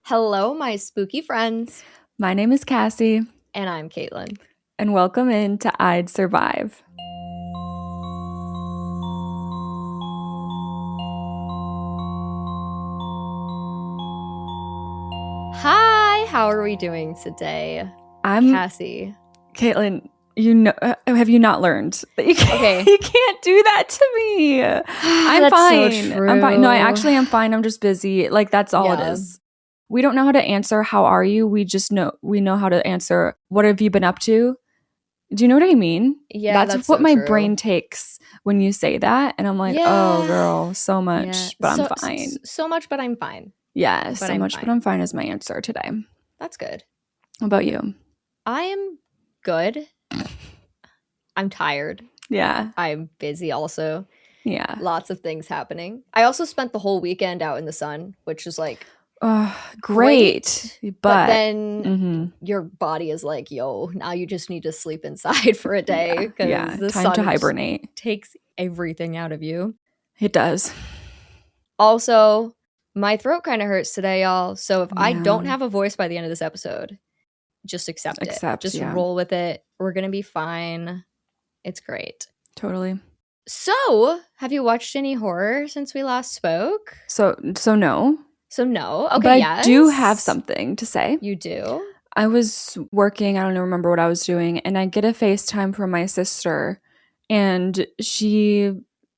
Hello, my spooky friends. My name is Cassie. And I'm Caitlin. And welcome into I'd Survive. Hi, how are we doing today? I'm Cassie. Caitlin, you know, have you not learned that you can't do that to me? I'm That's fine. so true. I'm fine. No, I'm fine. I'm just busy. Like, that's all it is. We don't know how to answer how are you? We know how to answer what have you been up to? Do you know what I mean? Yeah, that's what so my true. brain takes when you say that. And I'm like, oh girl, so much, but I'm fine. So much, but I'm fine. Yeah, but I'm fine is my answer today. That's good. How about you? I am good. I'm tired. Yeah. I'm busy also. Yeah. Lots of things happening. I also spent the whole weekend out in the sun, which is like great. But then your body is like, yo, now you just need to sleep inside for a day because the time sun to hibernate takes everything out of you. It does. Also, my throat kind of hurts today, y'all. So if I don't have a voice by the end of this episode, just accept it. Just roll with it. We're going to be fine. It's great. Totally. So, have you watched any horror since we last spoke? So no. So no. Okay, but I do have something to say. You do? I was working. I don't remember what I was doing. And I get a FaceTime from my sister. And she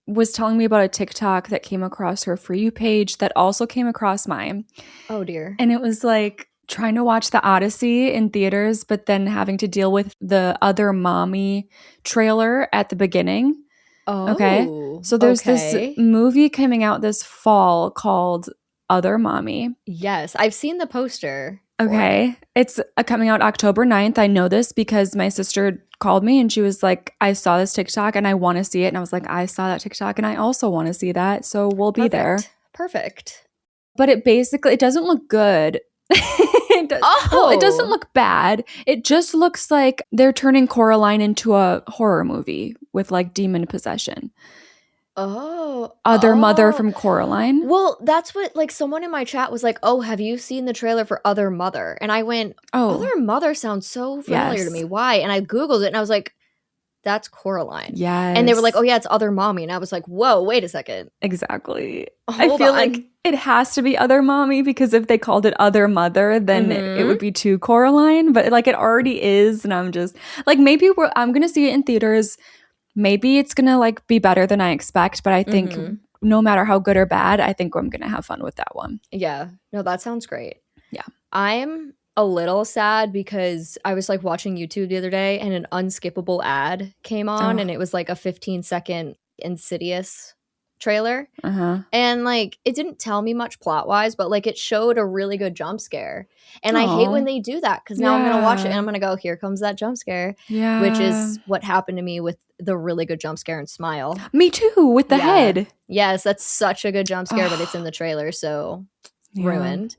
was telling me about a TikTok that came across her For You page that also came across mine. Oh, dear. And it was like trying to watch The Odyssey in theaters, but then having to deal with the Other Mommy trailer at the beginning. Oh, okay. So there's this movie coming out this fall called Other Mommy. Yes, I've seen the poster. Okay. It's coming out October 9th. I know this because my sister called me and she was like, I saw this TikTok and I want to see it. And I was like, I saw that TikTok and I also want to see that. So we'll be there. Perfect. But it doesn't look good. It doesn't look bad. It just looks like they're turning Coraline into a horror movie with like demon possession. Other Mother from Coraline. Well, that's what like someone in my chat was like, oh, have you seen the trailer for Other Mother? And I went, Other Mother sounds so familiar to me. Why? And I Googled it and I was like, that's Coraline. Yes. And they were like, oh yeah, it's Other Mommy. And I was like, whoa, wait a second. Exactly. I feel like it has to be Other Mommy because if they called it Other Mother, then it would be too Coraline. But like it already is. And I'm just like, maybe I'm going to see it in theaters. Maybe it's going to like be better than I expect. But I think no matter how good or bad, I think I'm going to have fun with that one. Yeah. No, that sounds great. Yeah. I'm a little sad because I was like watching YouTube the other day and an unskippable ad came on and it was like a 15-second Insidious trailer. And like it didn't tell me much plot wise, but like it showed a really good jump scare. And I hate when they do that because now I'm gonna watch it and I'm gonna go, here comes that jump scare. Yeah. Which is what happened to me with the really good jump scare in Smile. Me too, with the head. Yes, that's such a good jump scare, but it's in the trailer, so ruined.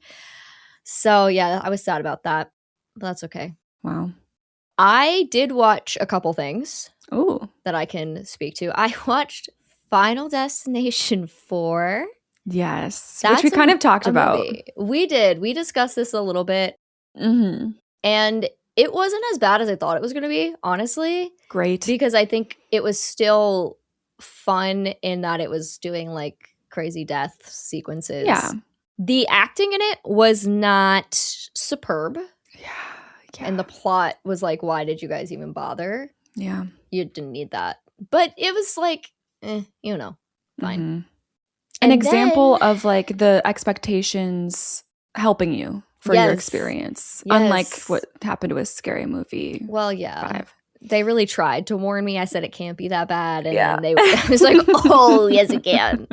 So yeah, I was sad about that. But that's okay. Wow. I did watch a couple things that I can speak to. I watched Final Destination 4. Yes. Which we kind of talked about. Movie. We did. We discussed this a little bit. And it wasn't as bad as I thought it was going to be, honestly. Great. Because I think it was still fun in that it was doing like crazy death sequences. Yeah. The acting in it was not superb. Yeah. And the plot was like, why did you guys even bother? Yeah. You didn't need that. But it was like, fine. An example of like the expectations helping you for your experience. Unlike what happened with Scary Movie. Well, yeah. 5. They really tried to warn me. I said it can't be that bad. And then I was like, oh, yes, it can.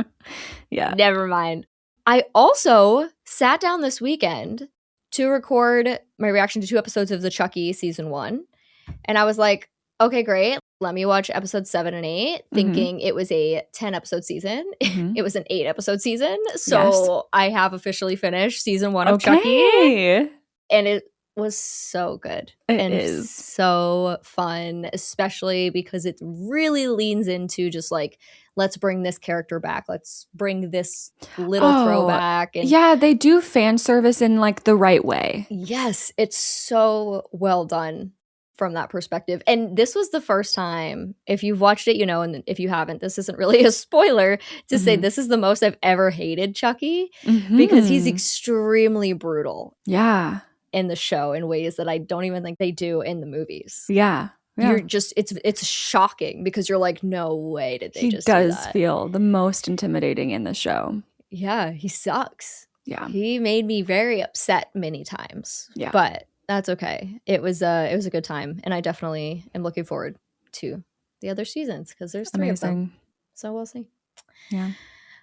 Yeah. Never mind. I also sat down this weekend to record my reaction to 2 episodes of the Chucky season 1. And I was like, okay, great. Let me watch episodes 7 and 8, thinking it was a 10-episode season. It was an 8-episode season. So I have officially finished season 1 of Chucky. And it was so good. It is so fun, especially because it really leans into just like let's bring this character back. Let's bring this little throwback. And yeah, they do fan service in like the right way. Yes, it's so well done from that perspective. And this was the first time, if you've watched it, and if you haven't, this isn't really a spoiler to say this is the most I've ever hated Chucky because he's extremely brutal. Yeah. In the show in ways that I don't even think they do in the movies. Yeah. You're just it's shocking because you're like, no way did they just do that. He does feel the most intimidating in the show. Yeah, he sucks. Yeah. He made me very upset many times. Yeah. But that's okay. It was a good time, and I definitely am looking forward to the other seasons because there's 3 of them. So we'll see. Yeah.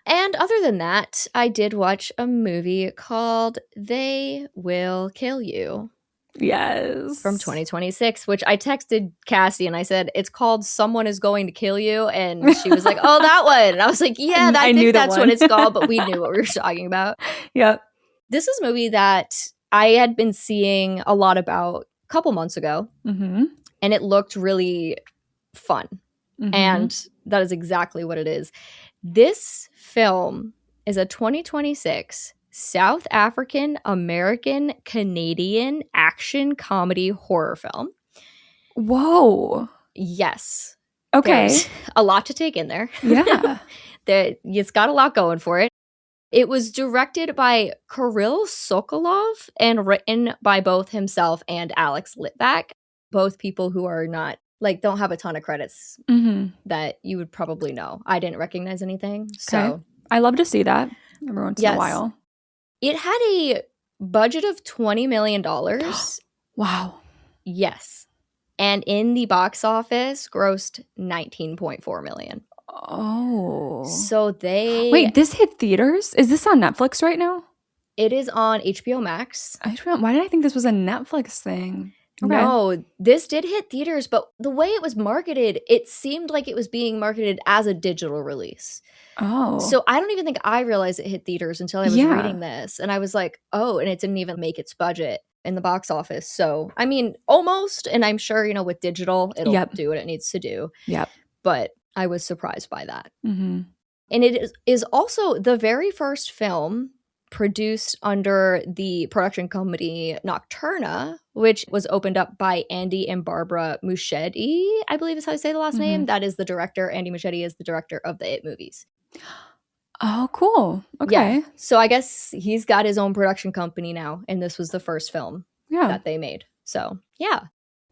And other than that, I did watch a movie called They Will Kill You. Yes. From 2026, which I texted Cassie and I said, it's called Someone is Going to Kill You. And she was like, oh, that one. And I was like, yeah, I think that's what it's called, but we knew what we were talking about. Yep. This is a movie that I had been seeing a lot about a couple months ago. And it looked really fun. And that is exactly what it is. This film is a 2026 South African American Canadian action comedy horror film. Whoa. Yes. Okay. There's a lot to take in there. Yeah. It's got a lot going for it. It was directed by Kirill Sokolov and written by both himself and Alex Litvak, both people who are not, don't have a ton of credits that you would probably know. I didn't recognize anything. So I love to see that every once in a while. It had a budget of $20 million. Wow. Yes. And in the box office, grossed $19.4 million. Oh. So Wait, this hit theaters? Is this on Netflix right now? It is on HBO Max. Why did I think this was a Netflix thing? Okay. No, this did hit theaters, but the way it was marketed, it seemed like it was being marketed as a digital release. Oh. So I don't even think I realized it hit theaters until I was reading this. And I was like, oh, and it didn't even make its budget in the box office. So, I mean, almost. And I'm sure, with digital, it'll do what it needs to do. Yep. But I was surprised by that. And it is also the very first film produced under the production company Nocturna, which was opened up by Andy and Barbara Muschietti, I believe is how you say the last name. That is the director. Andy Muschietti is the director of the It movies. Oh, cool. Okay. Yeah. So I guess he's got his own production company now, and this was the first film that they made. So, yeah.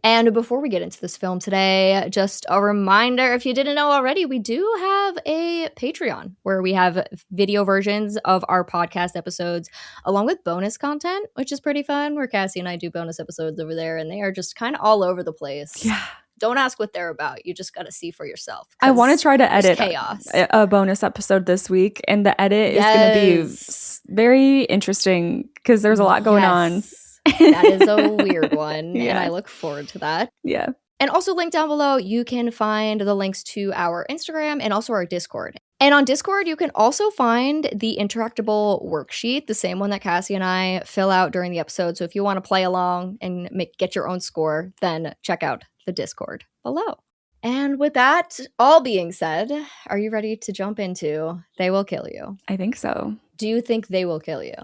And before we get into this film today, just a reminder, if you didn't know already, we do have a Patreon where we have video versions of our podcast episodes along with bonus content, which is pretty fun, where Cassie and I do bonus episodes over there, and they are just kind of all over the place. Yeah. Don't ask what they're about. You just got to see for yourself. I want to try to edit chaos. A bonus episode this week, and the edit is going to be very interesting because there's a lot going on. That is a weird one, and I look forward to that. Yeah. And also linked down below, you can find the links to our Instagram and also our Discord. And on Discord, you can also find the interactable worksheet, the same one that Cassie and I fill out during the episode. So if you want to play along and get your own score, then check out the Discord below. And with that all being said, are you ready to jump into They Will Kill You? I think so. Do you think they will kill you?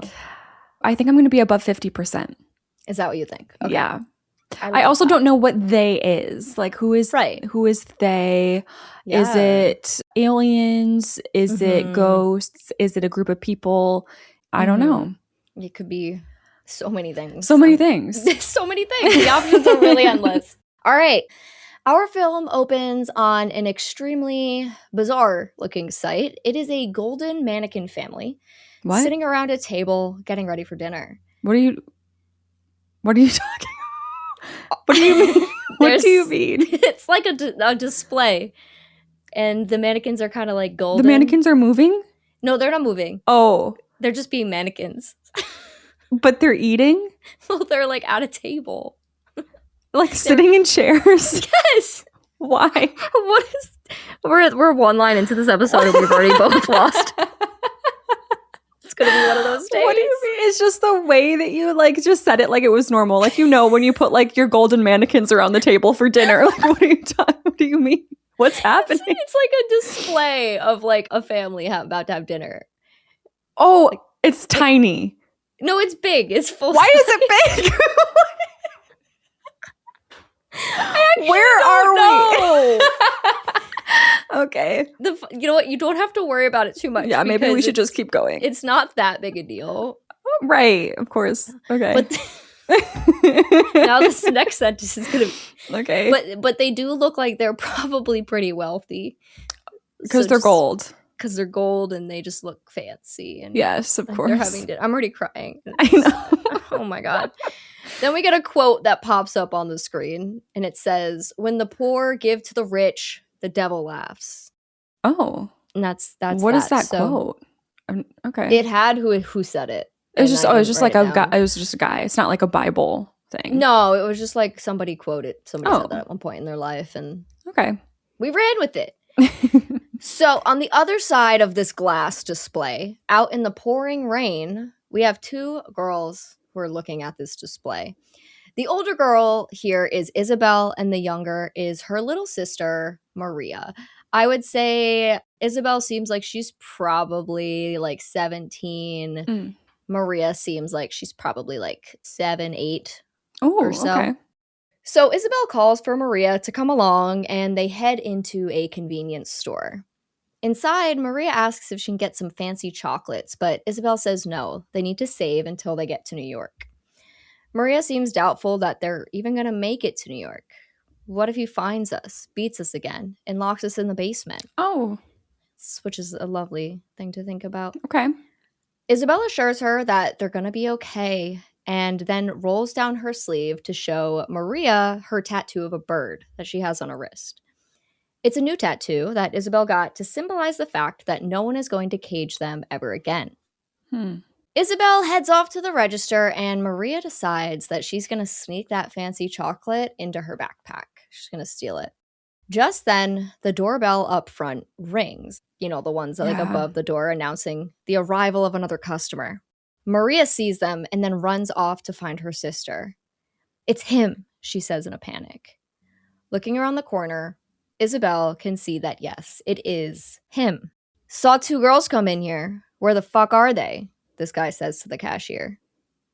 I think I'm going to be above 50%. Is that what you think? Okay. Yeah. I also don't know what they is. Like, who is they? Yeah. Is it aliens? Is it ghosts? Is it a group of people? I don't know. It could be so many things. So many things. So many things. The options are really endless. All right. Our film opens on an extremely bizarre looking site. It is a golden mannequin family sitting around a table getting ready for dinner. What are you talking about? What do you mean? What do you mean? It's like a display. And the mannequins are kind of like golden. The mannequins are moving? No, they're not moving. Oh. They're just being mannequins. But they're eating? Well, they're like at a table. Like sitting in chairs? Yes. Why? What is... We're one line into this episode and we've already both lost. going to be one of those days. What do you mean? It's just the way that you like just said it like it was normal. Like, when you put like your golden mannequins around the table for dinner. Like, what do you mean? What's happening? It's like a display of like a family about to have dinner. Oh, it's tiny. No, it's big. It's full. Why is it big? Where are we? Okay. You know what? You don't have to worry about it too much. Yeah, maybe we should just keep going. It's not that big a deal. Right, of course. Okay. But now this next sentence is going to... Okay. But they do look like they're probably pretty wealthy. Because they're gold. Because they're gold and they just look fancy. And yes, of course. They're having I'm already crying. I know. Oh my God. Then we get a quote that pops up on the screen, and it says, "When the poor give to the rich, the devil laughs." Oh. And that's what is that quote? Okay. It had who said it. It was just like a guy. It was just a guy. It's not like a Bible thing. No, it was just like somebody quoted. Somebody said that at one point in their life, and okay, we ran with it. So on the other side of this glass display, out in the pouring rain, we have two girls who are looking at this display. The older girl here is Isabel, and the younger is her little sister, Maria. I would say Isabel seems like she's probably like 17. Mm. Maria seems like she's probably like 7, 8 or so. Okay. So Isabel calls for Maria to come along, and they head into a convenience store. Inside, Maria asks if she can get some fancy chocolates, but Isabel says no, they need to save until they get to New York. Maria seems doubtful that they're even going to make it to New York. What if he finds us, beats us again, and locks us in the basement? Oh. Which is a lovely thing to think about. Okay. Isabel assures her that they're going to be okay, and then rolls down her sleeve to show Maria her tattoo of a bird that she has on her wrist. It's a new tattoo that Isabel got to symbolize the fact that no one is going to cage them ever again. Isabel heads off to the register, and Maria decides that she's going to sneak that fancy chocolate into her backpack. She's going to steal it. Just then, the doorbell up front rings. You know, the ones like above the door announcing the arrival of another customer. Maria sees them and then runs off to find her sister. "It's him," she says in a panic. Looking around the corner, Isabel can see that, yes, it is him. "Saw 2 girls come in here. Where the fuck are they?" this guy says to the cashier.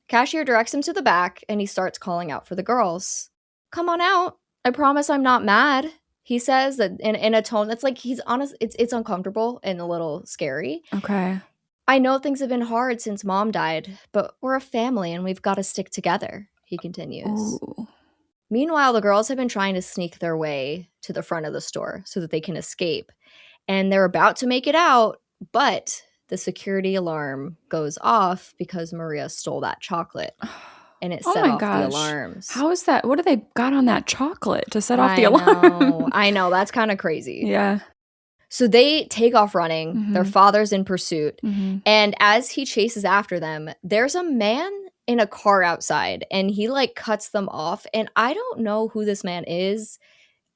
Cashier directs him to the back, and he starts calling out for the girls. "Come on out. I promise I'm not mad," he says in a tone that's like he's honest. It's uncomfortable and a little scary. Okay. "I know things have been hard since Mom died, but we're a family and we've got to stick together," he continues. Ooh. Meanwhile, the girls have been trying to sneak their way to the front of the store so that they can escape. And they're about to make it out, but the security alarm goes off because Maria stole that chocolate. And it set off the alarms. How is that? What do they got on that chocolate to set off the alarm? I know. That's kind of crazy. Yeah. So they take off running. Mm-hmm. Their father's in pursuit. Mm-hmm. And as he chases after them, there's a man in a car outside, and he like cuts them off. And I don't know who this man is.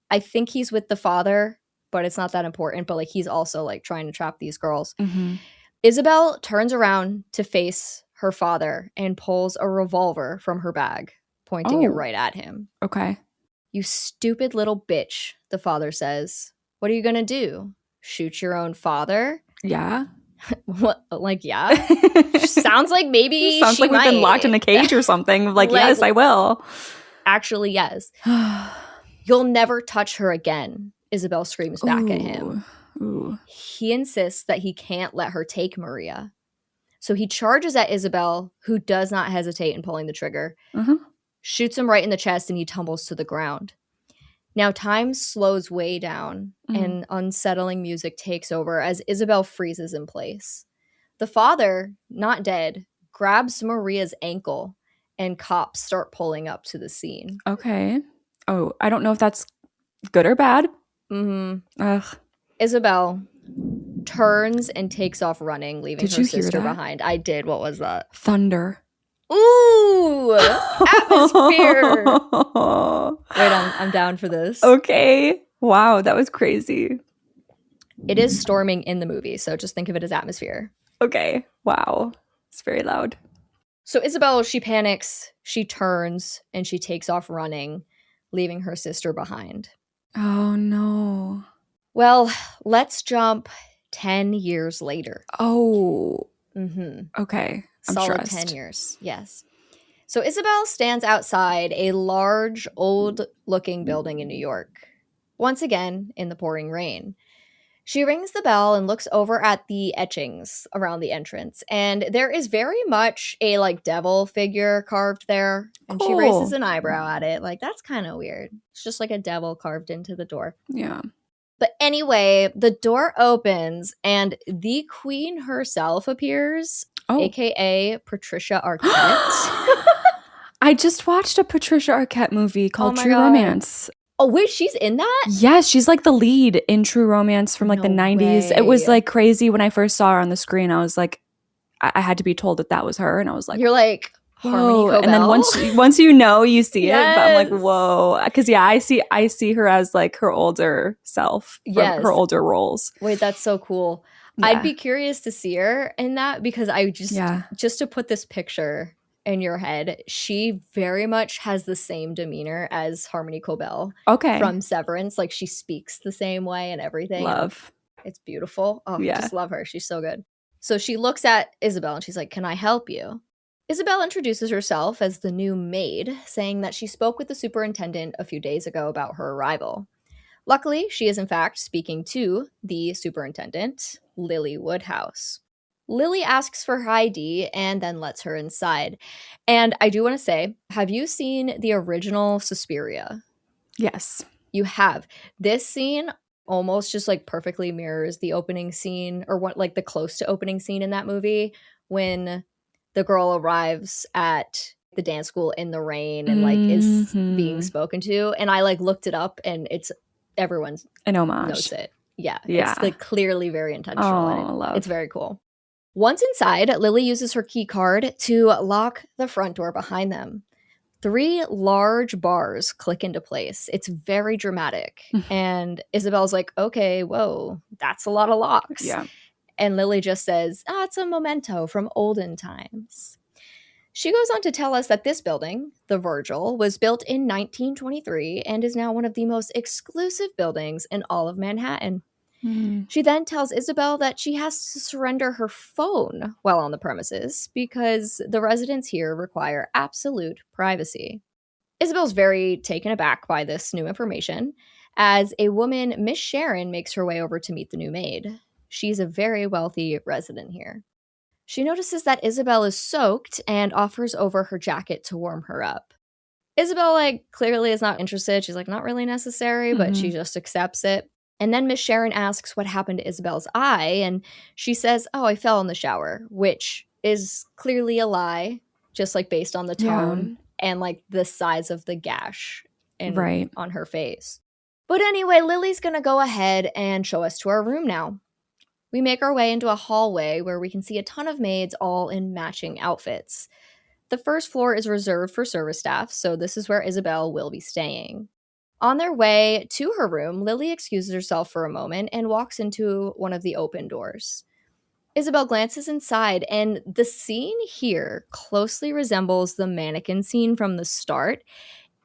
I think he's with the father, but it's not that important. But like he's also like trying to trap these girls. Mm-hmm. Isabel turns around to face her father and pulls a revolver from her bag, pointing it right at him. Okay. "You stupid little bitch," the father says. "What are you gonna do? Shoot your own father?" Yeah. What? Like, yeah. Sounds like maybe sounds like we've been locked in a cage or something. Like, yes, I will. Actually, yes. "You'll never touch her again," Isabel screams back at him. Ooh. He insists that he can't let her take Maria. So he charges at Isabel, who does not hesitate in pulling the trigger, shoots him right in the chest, and he tumbles to the ground. Now time slows way down, and unsettling music takes over as Isabel freezes in place. The father, not dead, grabs Maria's ankle, and cops start pulling up to the scene. Okay. Oh, I don't know if that's good or bad. Ugh. Isabel turns and takes off running, leaving her sister behind. I did. What was that? Thunder. Ooh, atmosphere. Wait, I'm down for this. Okay. Wow, that was crazy. It is storming in the movie, so just think of it as atmosphere. Okay. Wow. It's very loud. So Isabel, she panics, she turns, and she takes off running, leaving her sister behind. Oh, no. Well, let's jump 10 years later. Oh. Mm-hmm. Okay. I'm Solid stressed. 10 years. Yes. So Isabel stands outside a large, old-looking building in New York, once again in the pouring rain. She rings the bell and looks over at the etchings around the entrance, and there is very much a like devil figure carved there. And she raises an eyebrow at it, like that's kind of weird. It's just like a devil carved into the door. Yeah. But anyway, the door opens and the queen herself appears, aka Patricia Arquette. I just watched a Patricia Arquette movie called True God. Romance. Oh, wait, she's in that? Yes, she's like the lead in True Romance from like the 90s. It was like crazy when I first saw her on the screen. I was like, I had to be told that was her. And I was like, you're like, Harmony Cobell? And then once you know, you see it. But I'm like, whoa. Because yeah, I see her as like her older self from her older roles. Wait, that's so cool. Yeah. I'd be curious to see her in that because I just to put this picture in your head, she very much has the same demeanor as Harmony Cobell from Severance. Like she speaks the same way and everything. Love. It's beautiful. Oh, yeah. I just love her. She's so good. So she looks at Isabel and she's like, "Can I help you?" Isabel introduces herself as the new maid, saying that she spoke with the superintendent a few days ago about her arrival. Luckily, she is in fact speaking to the superintendent, Lily Woodhouse. Lily asks for her ID and then lets her inside. And I do want to say, have you seen the original Suspiria? Yes. You have. This scene almost just like perfectly mirrors the opening scene or what like the close to opening scene in that movie when the girl arrives at the dance school in the rain and like is being spoken to. And I like looked it up and it's everyone's an homage. Knows it. Yeah. It's like clearly very intentional. Love. It's very cool. Once inside, Lily uses her key card to lock the front door behind them. 3 large bars click into place. It's very dramatic. And Isabel's like, okay, whoa, that's a lot of locks. Yeah. And Lily just says, it's a memento from olden times. She goes on to tell us that this building, the Virgil, was built in 1923 and is now one of the most exclusive buildings in all of Manhattan. She then tells Isabel that she has to surrender her phone while on the premises because the residents here require absolute privacy. Isabel's very taken aback by this new information as a woman, Miss Sharon, makes her way over to meet the new maid. She's a very wealthy resident here. She notices that Isabel is soaked and offers over her jacket to warm her up. Isabel, like, clearly is not interested. She's like, not really necessary, but she just accepts it. And then Miss Sharon asks what happened to Isabel's eye, and she says, I fell in the shower, which is clearly a lie, just like based on the tone and like the size of the gash on her face. But anyway, Lily's gonna go ahead and show us to our room now. We make our way into a hallway where we can see a ton of maids all in matching outfits. The first floor is reserved for service staff, so this is where Isabel will be staying. On their way to her room, Lily excuses herself for a moment and walks into one of the open doors. Isabel glances inside, and the scene here closely resembles the mannequin scene from the start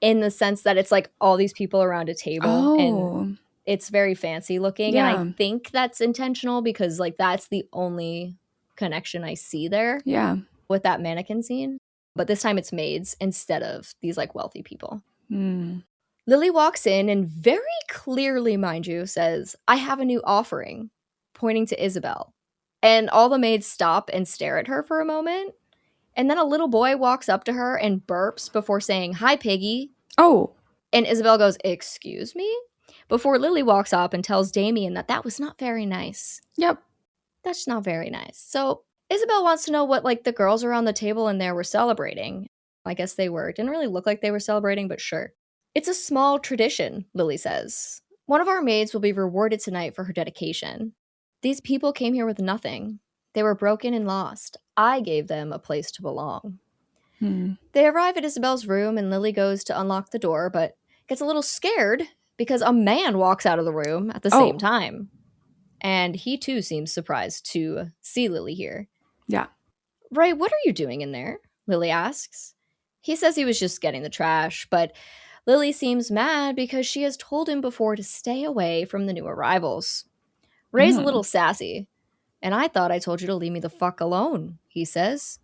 in the sense that it's like all these people around a table and it's very fancy looking. And I think that's intentional because like that's the only connection I see there with that mannequin scene. But this time it's maids instead of these like wealthy people. Lily walks in and very clearly, mind you, says, I have a new offering, pointing to Isabel. And all the maids stop and stare at her for a moment. And then a little boy walks up to her and burps before saying, hi, Piggy. Oh. And Isabel goes, excuse me? Before Lily walks up and tells Damien that was not very nice. Yep. That's not very nice. So Isabel wants to know what like the girls around the table in there were celebrating. I guess they were. It didn't really look like they were celebrating, but sure. It's a small tradition, Lily says. One of our maids will be rewarded tonight for her dedication. These people came here with nothing. They were broken and lost. I gave them a place to belong. They arrive at Isabel's room and Lily goes to unlock the door, but gets a little scared because a man walks out of the room at the same time. and he too seems surprised to see Lily here. Yeah. Ray, what are you doing in there? Lily asks. He says he was just getting the trash, but Lily seems mad because she has told him before to stay away from the new arrivals. Ray's a little sassy. And I thought I told you to leave me the fuck alone, he says.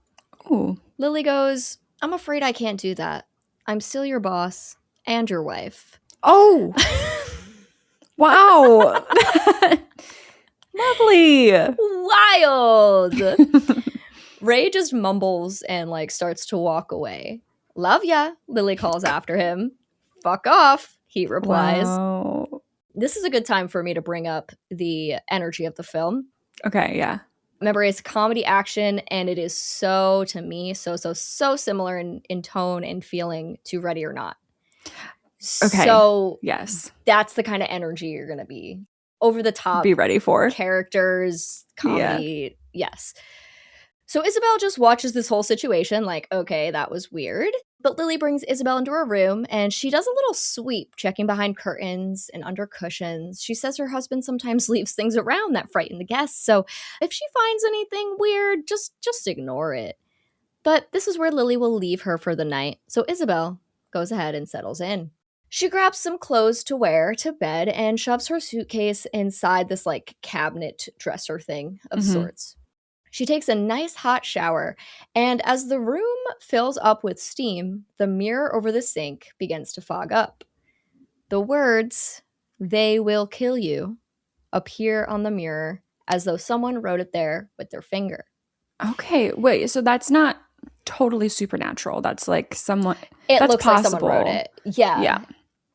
Ooh. Lily goes, I'm afraid I can't do that. I'm still your boss and your wife. Oh! Wow! Lovely! Wild! Ray just mumbles and like starts to walk away. Love ya, Lily calls after him. Fuck off, he replies. Wow. This is a good time for me to bring up the energy of the film. Okay, yeah. Remember, it's comedy action, and it is so, to me, so similar in tone and feeling to Ready or Not. Okay. So yes, that's the kind of energy you're going to be over the top. Be ready for. Characters, comedy, yes. So Isabel just watches this whole situation like, okay, that was weird. But Lily brings Isabel into her room, and she does a little sweep, checking behind curtains and under cushions. She says her husband sometimes leaves things around that frighten the guests, so if she finds anything weird, just ignore it. But this is where Lily will leave her for the night, so Isabel goes ahead and settles in. She grabs some clothes to wear to bed and shoves her suitcase inside this like cabinet dresser thing of sorts. She takes a nice hot shower, and as the room fills up with steam, the mirror over the sink begins to fog up. The words, "They will kill you," appear on the mirror as though someone wrote it there with their finger. Okay, wait, so that's not totally supernatural. That's like someone. It that's looks possible. like someone wrote it. Yeah. Yeah.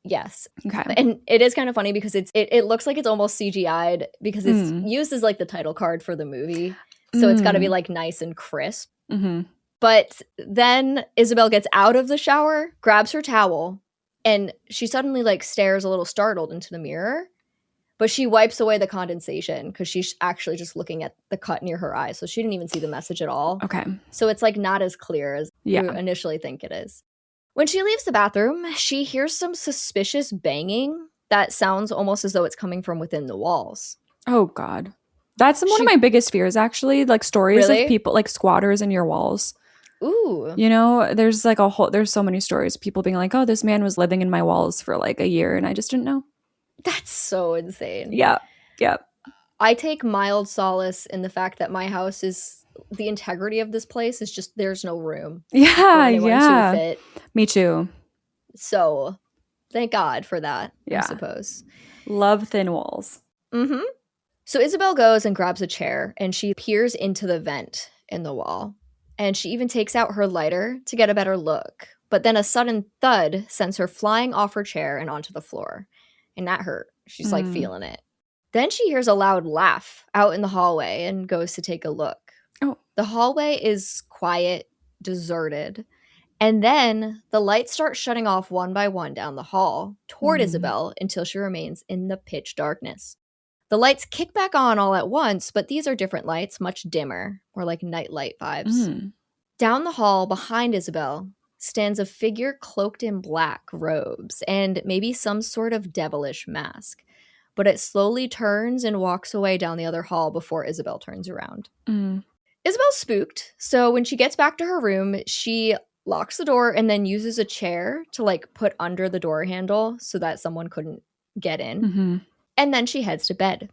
Yes. Okay. And it is kind of funny because it looks like it's almost CGI'd because it's used as like the title card for the movie. So it's got to be like nice and crisp. But then Isabel gets out of the shower, grabs her towel, and she suddenly like stares a little startled into the mirror. But she wipes away the condensation because she's actually just looking at the cut near her eye. So she didn't even see the message at all. Okay. So it's like not as clear as you initially think it is. When she leaves the bathroom, she hears some suspicious banging that sounds almost as though it's coming from within the walls. Oh, God. That's one of my biggest fears, actually. Like stories of people, like squatters in your walls. Ooh. You know, there's like there's so many stories. People being like, oh, this man was living in my walls for like a year and I just didn't know. That's so insane. Yeah. Yeah. I take mild solace in the fact that my house is, the integrity of this place is just, there's no room. Yeah. For anyone to fit. Me too. So thank God for that, I suppose. Love thin walls. So Isabel goes and grabs a chair and she peers into the vent in the wall. And she even takes out her lighter to get a better look. But then a sudden thud sends her flying off her chair and onto the floor. And that hurt. She's like feeling it. Then she hears a loud laugh out in the hallway and goes to take a look. Oh. The hallway is quiet, deserted. And then the lights start shutting off one by one down the hall toward Isabel until she remains in the pitch darkness. The lights kick back on all at once, but these are different lights, much dimmer, more like nightlight vibes. Down the hall behind Isabel stands a figure cloaked in black robes and maybe some sort of devilish mask. But it slowly turns and walks away down the other hall before Isabel turns around. Isabel's spooked, so when she gets back to her room, she locks the door and then uses a chair to like put under the door handle so that someone couldn't get in. And then she heads to bed.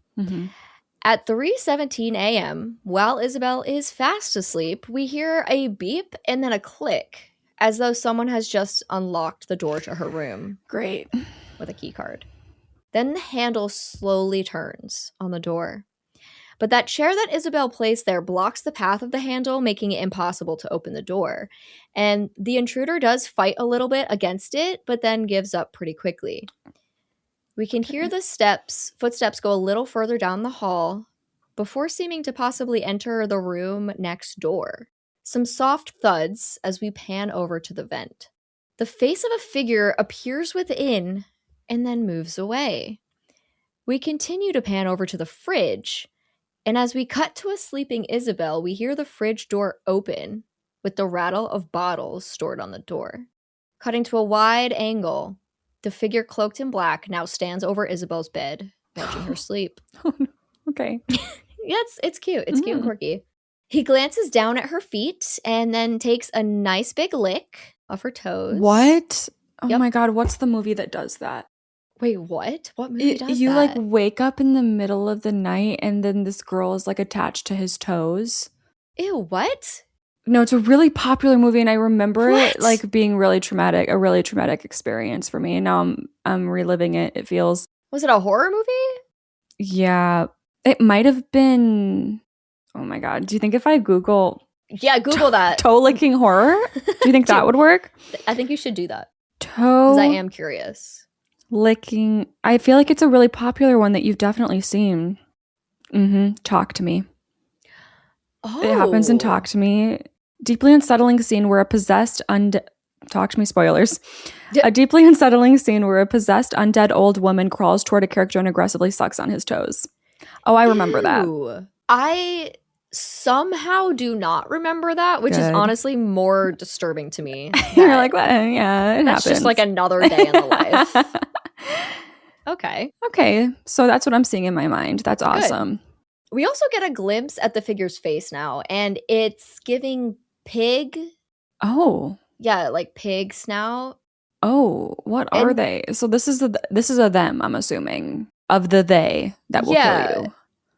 At 3:17 a.m., while Isabel is fast asleep, we hear a beep and then a click, as though someone has just unlocked the door to her room. Great. With a key card. Then the handle slowly turns on the door. But that chair that Isabel placed there blocks the path of the handle, making it impossible to open the door. And the intruder does fight a little bit against it, but then gives up pretty quickly. We can hear the footsteps go a little further down the hall before seeming to possibly enter the room next door. Some soft thuds as we pan over to the vent. The face of a figure appears within and then moves away. We continue to pan over to the fridge, and as we cut to a sleeping Isabel, we hear the fridge door open with the rattle of bottles stored on the door. Cutting to a wide angle, the figure cloaked in black now stands over Isabel's bed, watching her sleep. Okay. Yeah, it's cute. It's cute and quirky. He glances down at her feet and then takes a nice big lick of her toes. What? Oh my God, what's the movie that does that? Wait, what? What movie does You that? like wake up in the middle of the night and then this girl is like attached to his toes. Ew, what? No, it's a really popular movie and I remember it like being really traumatic, a really traumatic experience for me. And now I'm reliving it. It feels. Was it a horror movie? Yeah. It might have been. Oh my God. Do you think if I Google. Yeah, Google that. Toe licking horror? Do you think that would work? I think you should do that. Toe. Because I am curious. Licking. I feel like it's a really popular one that you've definitely seen. Talk to Me. Oh. It happens in Talk to Me. Deeply unsettling scene where a possessed Talk to Me, spoilers. A deeply unsettling scene where a possessed undead old woman crawls toward a character and aggressively sucks on his toes. Oh, I remember that. I somehow do not remember that, which is honestly more disturbing to me. You're like, well, yeah, it that's happens. Just like another day in the life. Okay, so that's what I'm seeing in my mind. That's awesome. Good. We also get a glimpse at the figure's face now, and it's giving pig. Oh. Yeah, like pig snout. Oh, what are they? So this is a them, I'm assuming. Of the they that will kill you.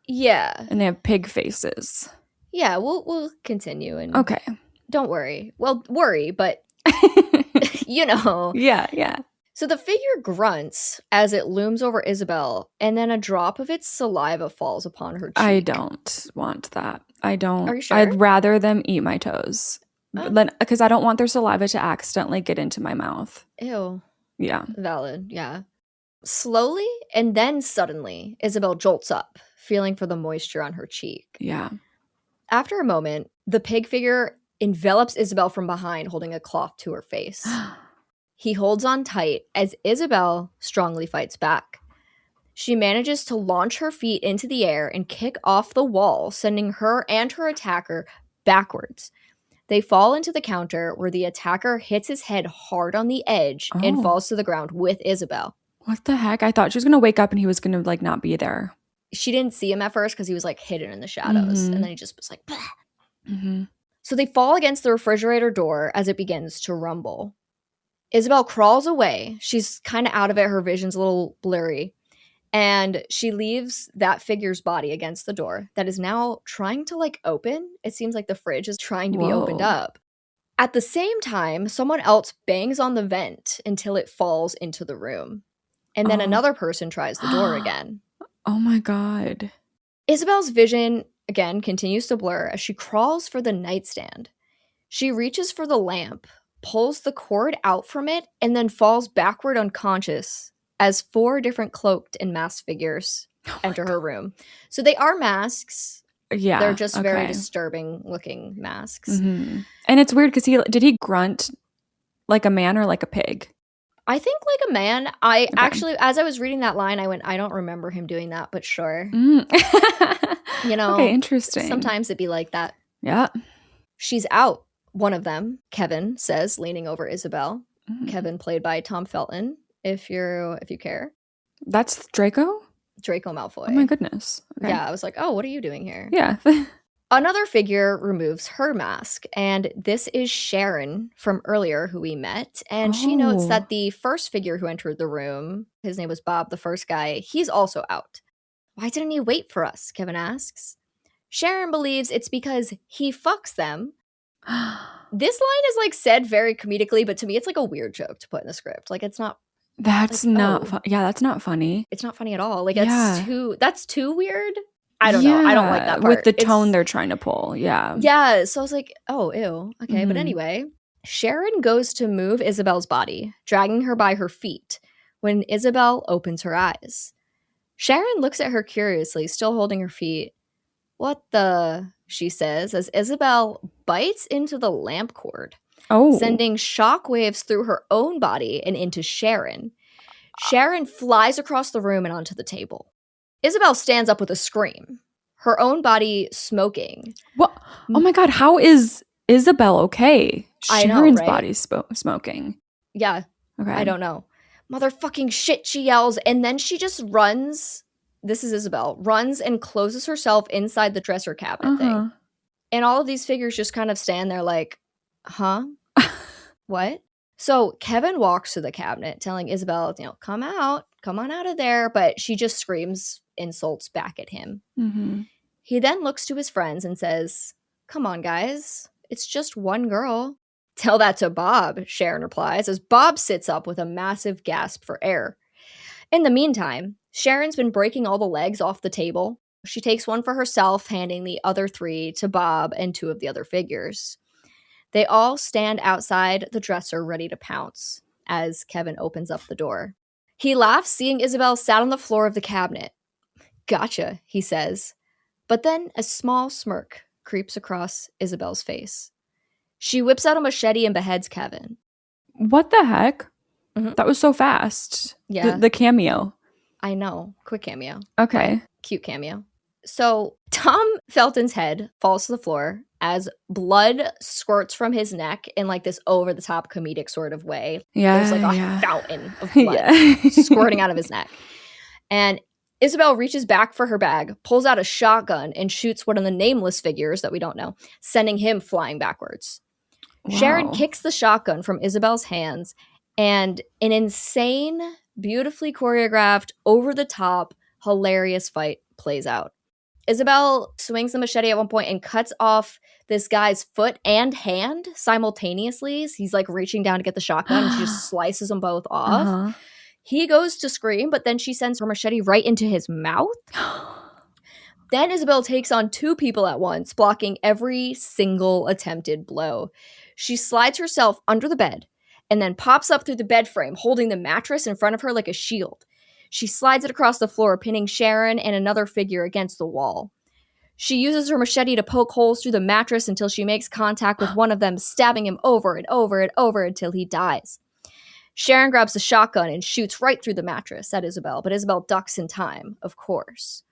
Yeah. And they have pig faces. Yeah, we'll continue and okay. Don't worry. Well, worry, but you know. Yeah. So the figure grunts as it looms over Isabel, and then a drop of its saliva falls upon her cheek. I don't want that. I don't. Are you sure? I'd rather them eat my toes. Because I don't want their saliva to accidentally get into my mouth. Ew. Yeah. Valid, yeah. Slowly, and then suddenly, Isabel jolts up, feeling for the moisture on her cheek. Yeah. After a moment, the pig figure envelops Isabel from behind, holding a cloth to her face. He holds on tight as Isabel strongly fights back. She manages to launch her feet into the air and kick off the wall, sending her and her attacker backwards. They fall into the counter where the attacker hits his head hard on the edge and falls to the ground with Isabel. What the heck? I thought she was going to wake up and he was going to like not be there. She didn't see him at first because he was like hidden in the shadows. And then he just was like, So they fall against the refrigerator door as it begins to rumble. Isabel crawls away. She's kind of out of it. Her vision's a little blurry. And she leaves that figure's body against the door that is now trying to like open. It seems like the fridge is trying to be opened up. At the same time, someone else bangs on the vent until it falls into the room. And then another person tries the door again. Oh my God. Isabel's vision, again, continues to blur as she crawls for the nightstand. She reaches for the lamp, pulls the cord out from it, and then falls backward unconscious as 4 different cloaked and masked figures enter her room. So they are masks. Yeah. They're just very disturbing looking masks. And it's weird because did he grunt like a man or like a pig? I think like a man. Actually, as I was reading that line, I went, I don't remember him doing that, but sure. You know, okay, interesting. Sometimes it'd be like that. Yeah. She's out. One of them, Kevin, says, leaning over Isabel. Kevin, played by Tom Felton, if you care. That's Draco Malfoy. Oh my goodness. Okay. Yeah, I was like, oh, what are you doing here? Yeah. Another figure removes her mask, and this is Sharon from earlier, who we met. And she notes that the first figure who entered the room, his name was Bob, the first guy, he's also out. Why didn't he wait for us? Kevin asks. Sharon believes it's because he fucks them. This line is like said very comedically, but to me it's like a weird joke to put in the script. Like it's not. That's like, not. Yeah, that's not funny. It's not funny at all. Like that's too weird. I don't know. I don't like that part. With the tone they're trying to pull. Yeah. Yeah. So I was like, oh, ew. Okay. But anyway, Sharon goes to move Isabel's body, dragging her by her feet, when Isabel opens her eyes. Sharon looks at her curiously, still holding her feet. What the, she says, as Isabel bites into the lamp cord, sending shockwaves through her own body and into Sharon. Sharon flies across the room and onto the table. Isabel stands up with a scream, her own body smoking. What? Oh my God, how is Isabel okay? Sharon's body's smoking. Yeah. Okay. I don't know. Motherfucking shit, she yells, and then she just runs this is Isabel, runs and closes herself inside the dresser cabinet thing. And all of these figures just kind of stand there like, huh? What? So Kevin walks to the cabinet telling Isabel, come on out of there. But she just screams insults back at him. He then looks to his friends and says, come on, guys. It's just one girl. Tell that to Bob, Sharon replies, as Bob sits up with a massive gasp for air. In the meantime, Sharon's been breaking all the legs off the table. She takes one for herself, handing the other 3 to Bob and 2 of the other figures. They all stand outside the dresser ready to pounce as Kevin opens up the door. He laughs, seeing Isabel sat on the floor of the cabinet. Gotcha, he says. But then a small smirk creeps across Isabel's face. She whips out a machete and beheads Kevin. What the heck? That was so fast. Yeah. The cameo. I know. Quick cameo. Okay. Cute cameo. So Tom Felton's head falls to the floor as blood squirts from his neck in like this over-the-top comedic sort of way. Yeah. There's like a fountain of blood squirting out of his neck. And Isabel reaches back for her bag, pulls out a shotgun, and shoots one of the nameless figures that we don't know, sending him flying backwards. Wow. Sharon kicks the shotgun from Isabel's hands, and an insane, beautifully choreographed, over-the-top, hilarious fight plays out. Isabel swings the machete at one point and cuts off this guy's foot and hand simultaneously. He's like reaching down to get the shotgun and she just slices them both off. He goes to scream, but then she sends her machete right into his mouth. Then Isabel takes on 2 people at once, blocking every single attempted blow. She slides herself under the bed and then pops up through the bed frame, holding the mattress in front of her like a shield. She slides it across the floor, pinning Sharon and another figure against the wall. She uses her machete to poke holes through the mattress until she makes contact with one of them, stabbing him over and over and over until he dies. Sharon grabs the shotgun and shoots right through the mattress at Isabel, but Isabel ducks in time, of course.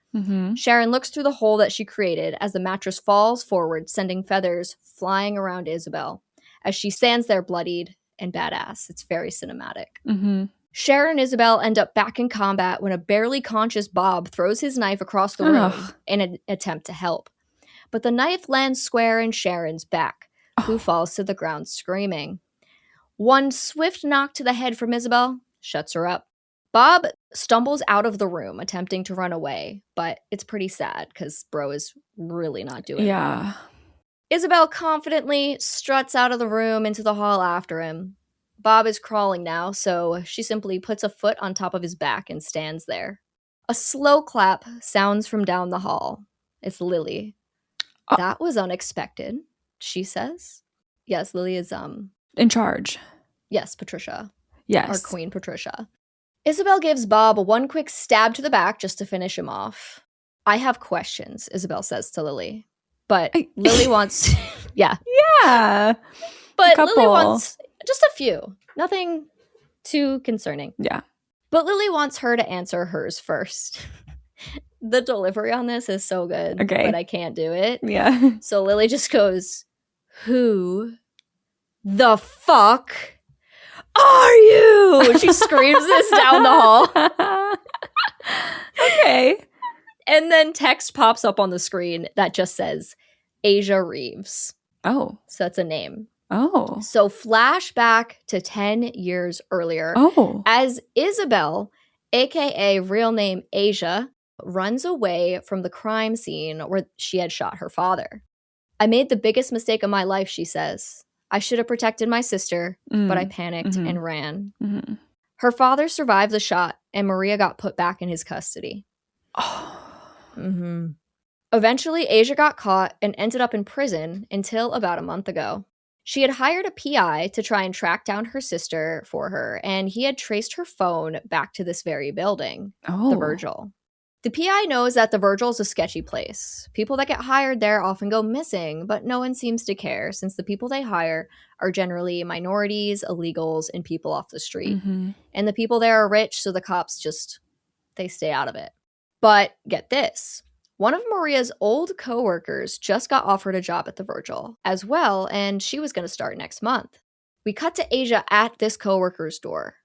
Sharon looks through the hole that she created as the mattress falls forward, sending feathers flying around Isabel as she stands there bloodied and badass. It's very cinematic. Sharon and Isabel end up back in combat when a barely conscious Bob throws his knife across the room in an attempt to help. But the knife lands square in Sharon's back, who falls to the ground screaming. One swift knock to the head from Isabel shuts her up. Bob stumbles out of the room, attempting to run away, but it's pretty sad because bro is really not doing well. Isabel confidently struts out of the room into the hall after him. Bob is crawling now, so she simply puts a foot on top of his back and stands there. A slow clap sounds from down the hall. It's Lily. That was unexpected, she says. Yes, Lily is in charge. Yes, Patricia. Yes. Our Queen Patricia. Isabel gives Bob one quick stab to the back just to finish him off. I have questions, Isabel says to Lily. But Lily wants... Yeah. But Lily wants just a few. Nothing too concerning. Yeah. But Lily wants her to answer hers first. The delivery on this is so good. Okay. But I can't do it. Yeah. So Lily just goes, who the fuck are you? She screams this down the hall. Okay. And then text pops up on the screen that just says, Asia Reeves. Oh. So that's a name. Oh. So flashback to 10 years earlier. Oh. As Isabel, aka real name Asia, runs away from the crime scene where she had shot her father. I made the biggest mistake of my life, she says. I should have protected my sister, but I panicked and ran. Her father survived the shot, and Maria got put back in his custody. Eventually, Asia got caught and ended up in prison until about a month ago. She had hired a PI to try and track down her sister for her, and he had traced her phone back to this very building, the Virgil. The PI knows that the Virgil is a sketchy place. People that get hired there often go missing, but no one seems to care since the people they hire are generally minorities, illegals, and people off the street. And the people there are rich, so the cops they stay out of it. But get this. One of Maria's old coworkers just got offered a job at the Virgil as well, and she was going to start next month. We cut to Asia at this coworker's door.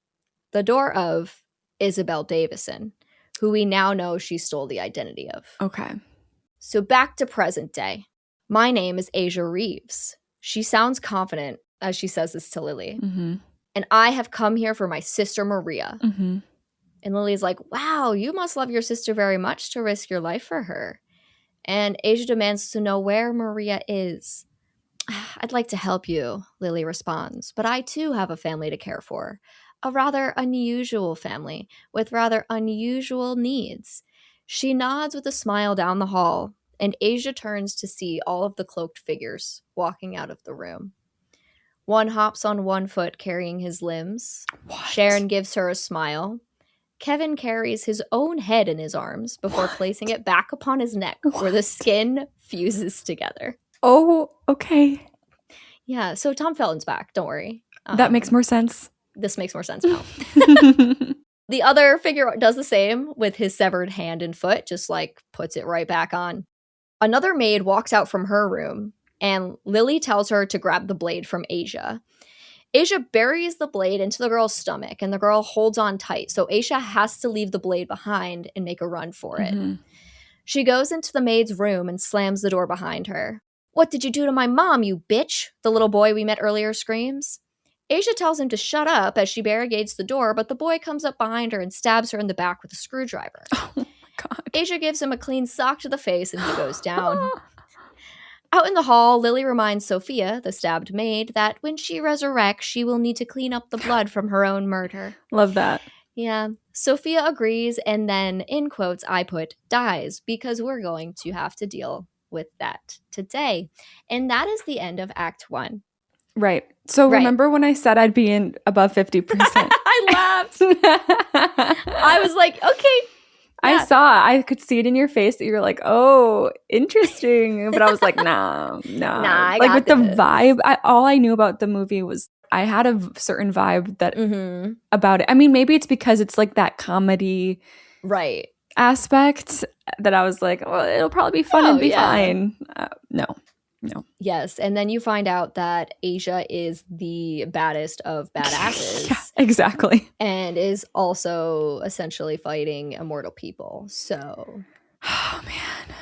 The door of Isabel Davison, who we now know she stole the identity of. Okay. So back to present day. My name is Asia Reeves. She sounds confident as she says this to Lily. Mm-hmm. And I have come here for my sister Maria. Mm-hmm. And Lily's like, wow, you must love your sister very much to risk your life for her. And Asia demands to know where Maria is. I'd like to help you, Lily responds, but I too have a family to care for. A rather unusual family with rather unusual needs. She nods with a smile down the hall, and Asia turns to see all of the cloaked figures walking out of the room. One hops on one foot carrying his limbs. What? Sharon gives her a smile. Kevin carries his own head in his arms before placing it back upon his neck where the skin fuses together. Oh, okay. Yeah, so Tom Felton's back. Don't worry. That makes more sense. This makes more sense now. The other figure does the same with his severed hand and foot, just like puts it right back on. Another maid walks out from her room, and Lily tells her to grab the blade from Asia. Asia buries the blade into the girl's stomach, and the girl holds on tight, so Asia has to leave the blade behind and make a run for it. Mm-hmm. She goes into the maid's room and slams the door behind her. "What did you do to my mom, you bitch?" the little boy we met earlier screams. Asia tells him to shut up as she barricades the door, but the boy comes up behind her and stabs her in the back with a screwdriver. Oh my God. Asia gives him a clean sock to the face and he goes down. Out in the hall, Lily reminds Sophia, the stabbed maid, that when she resurrects, she will need to clean up the blood from her own murder. Love that. Yeah. Sophia agrees, and then, in quotes, I put, dies, because we're going to have to deal with that today. And that is the end of Act 1. Right. So remember when I said I'd be in above 50%? I laughed. I was like, okay. Yeah. I could see it in your face that you were like, oh, interesting. But I was like, nah. I like got with this. the vibe, all I knew about the movie was I had a certain vibe that about it. I mean, maybe it's because it's like that comedy right aspect that I was like, well, it'll probably be fun and be fine. No. Yes, and then you find out that Asia is the baddest of badasses. Yeah, exactly. And is also essentially fighting immortal people. So, oh man.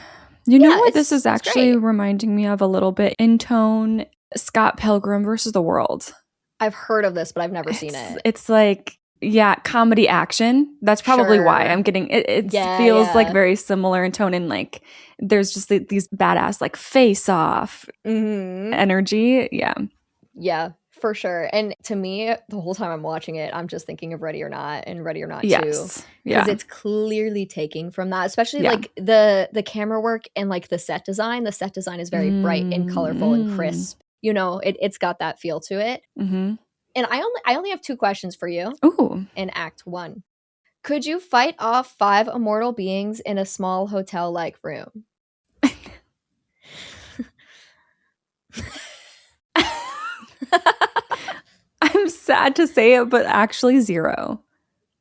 You know what this is actually reminding me of a little bit in tone? Scott Pilgrim versus the World. I've heard of this, but I've never seen it. It's like, yeah, comedy action. That's probably why I'm getting it. It feels like very similar in tone, and like there's just these badass like face off energy. Yeah, for sure. And to me, the whole time I'm watching it, I'm just thinking of Ready or Not and Ready or Not 2. Yes. Because it's clearly taking from that, especially like the camera work and like the set design. The set design is very bright and colorful and crisp. You know, it's got that feel to it. Mm-hmm. And I only have 2 questions for you. Ooh. In Act 1. Could you fight off 5 immortal beings in a small hotel-like room? I'm sad to say it, but actually 0.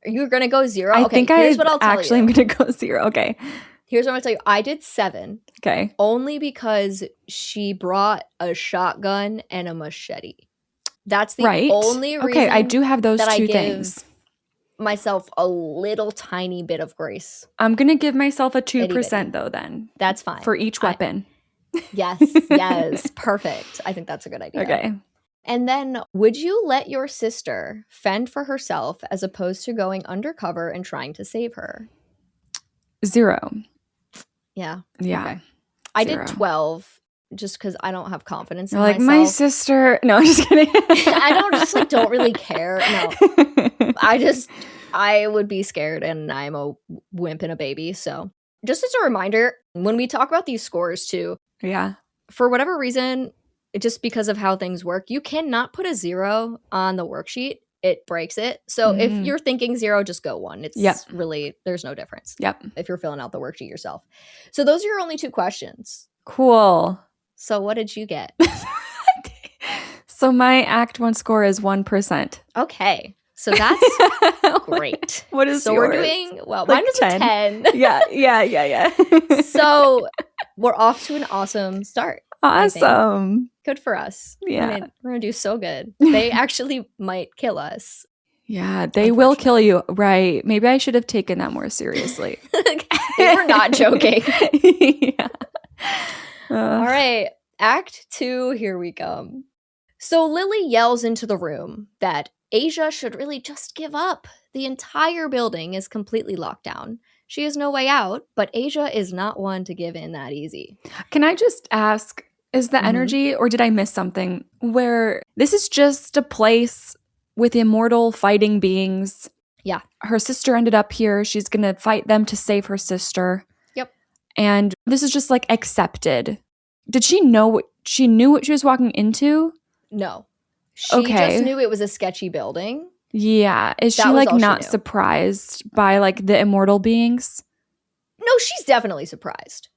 You're going to go 0? I okay, think here's what I'll tell actually you. I'm going to go 0. Okay. Here's what I'm going to tell you. I did 7. Okay. Only because she brought a shotgun and a machete. That's the only reason. Okay, I do have those 2 things. Myself a little tiny bit of grace. I'm going to give myself a 2% though then. That's fine. For each weapon. Yes. Perfect. I think that's a good idea. Okay. And then, would you let your sister fend for herself as opposed to going undercover and trying to save her? 0. Yeah. Okay. I did 12 just because I don't have confidence in like, myself. my sister. No, I'm just kidding. I don't really care. No. I would be scared, and I'm a wimp and a baby. So just as a reminder, when we talk about these scores too, for whatever reason, just because of how things work, you cannot put a 0 on the worksheet. It breaks it. So if you're thinking 0, just go 1. It's really, there's no difference. If you're filling out the worksheet yourself. So those are your only 2 questions. Cool. So what did you get? So my Act 1 score is 1%. Okay. So that's great. What is so yours? We're doing, well, mine was 10. a 10. Yeah. So we're off to an awesome start. Awesome. Good for us. Yeah. We're going to do so good. They actually might kill us. Yeah, they will kill you. Right. Maybe I should have taken that more seriously. They were not joking. Yeah. All right. Act 2, here we come. So Lily yells into the room that Asia should really just give up. The entire building is completely locked down. She has no way out, but Asia is not one to give in that easy. Can I just ask, is the energy, or did I miss something, where this is just a place with immortal fighting beings? Yeah. Her sister ended up here. She's going to fight them to save her sister. Yep. And this is just like accepted. Did she know what she was walking into? No. She just knew it was a sketchy building. Yeah. Is she like not surprised by like the immortal beings? No, she's definitely surprised.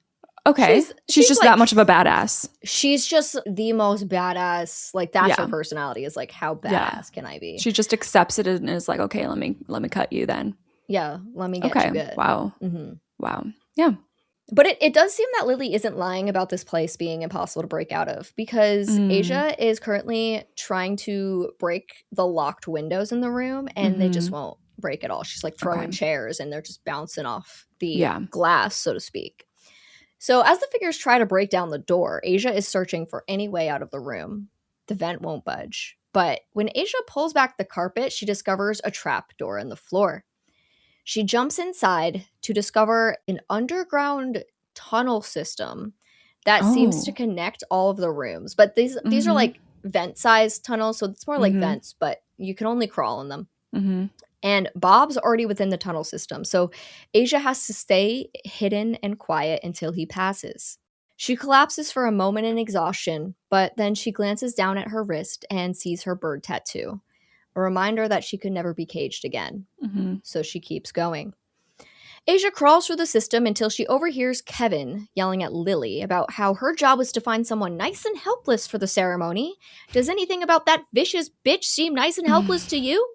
Okay. She's just like, that much of a badass. She's just the most badass. Like that's her personality, is like, how badass can I be? She just accepts it and is like, okay, let me cut you then. Yeah, let me get you good. Wow. Wow. Yeah. But it does seem that Lily isn't lying about this place being impossible to break out of, because Asia is currently trying to break the locked windows in the room, and they just won't break at all. She's like throwing chairs and they're just bouncing off the glass, so to speak. So as the figures try to break down the door, Asia is searching for any way out of the room. The vent won't budge. But when Asia pulls back the carpet, she discovers a trap door in the floor. She jumps inside to discover an underground tunnel system that seems to connect all of the rooms. But these are like vent-sized tunnels, so it's more like vents, but you can only crawl in them. And Bob's already within the tunnel system, so Asia has to stay hidden and quiet until he passes. She collapses for a moment in exhaustion, but then she glances down at her wrist and sees her bird tattoo, a reminder that she could never be caged again. So she keeps going. Asia crawls through the system until she overhears Kevin yelling at Lily about how her job was to find someone nice and helpless for the ceremony. Does anything about that vicious bitch seem nice and helpless to you?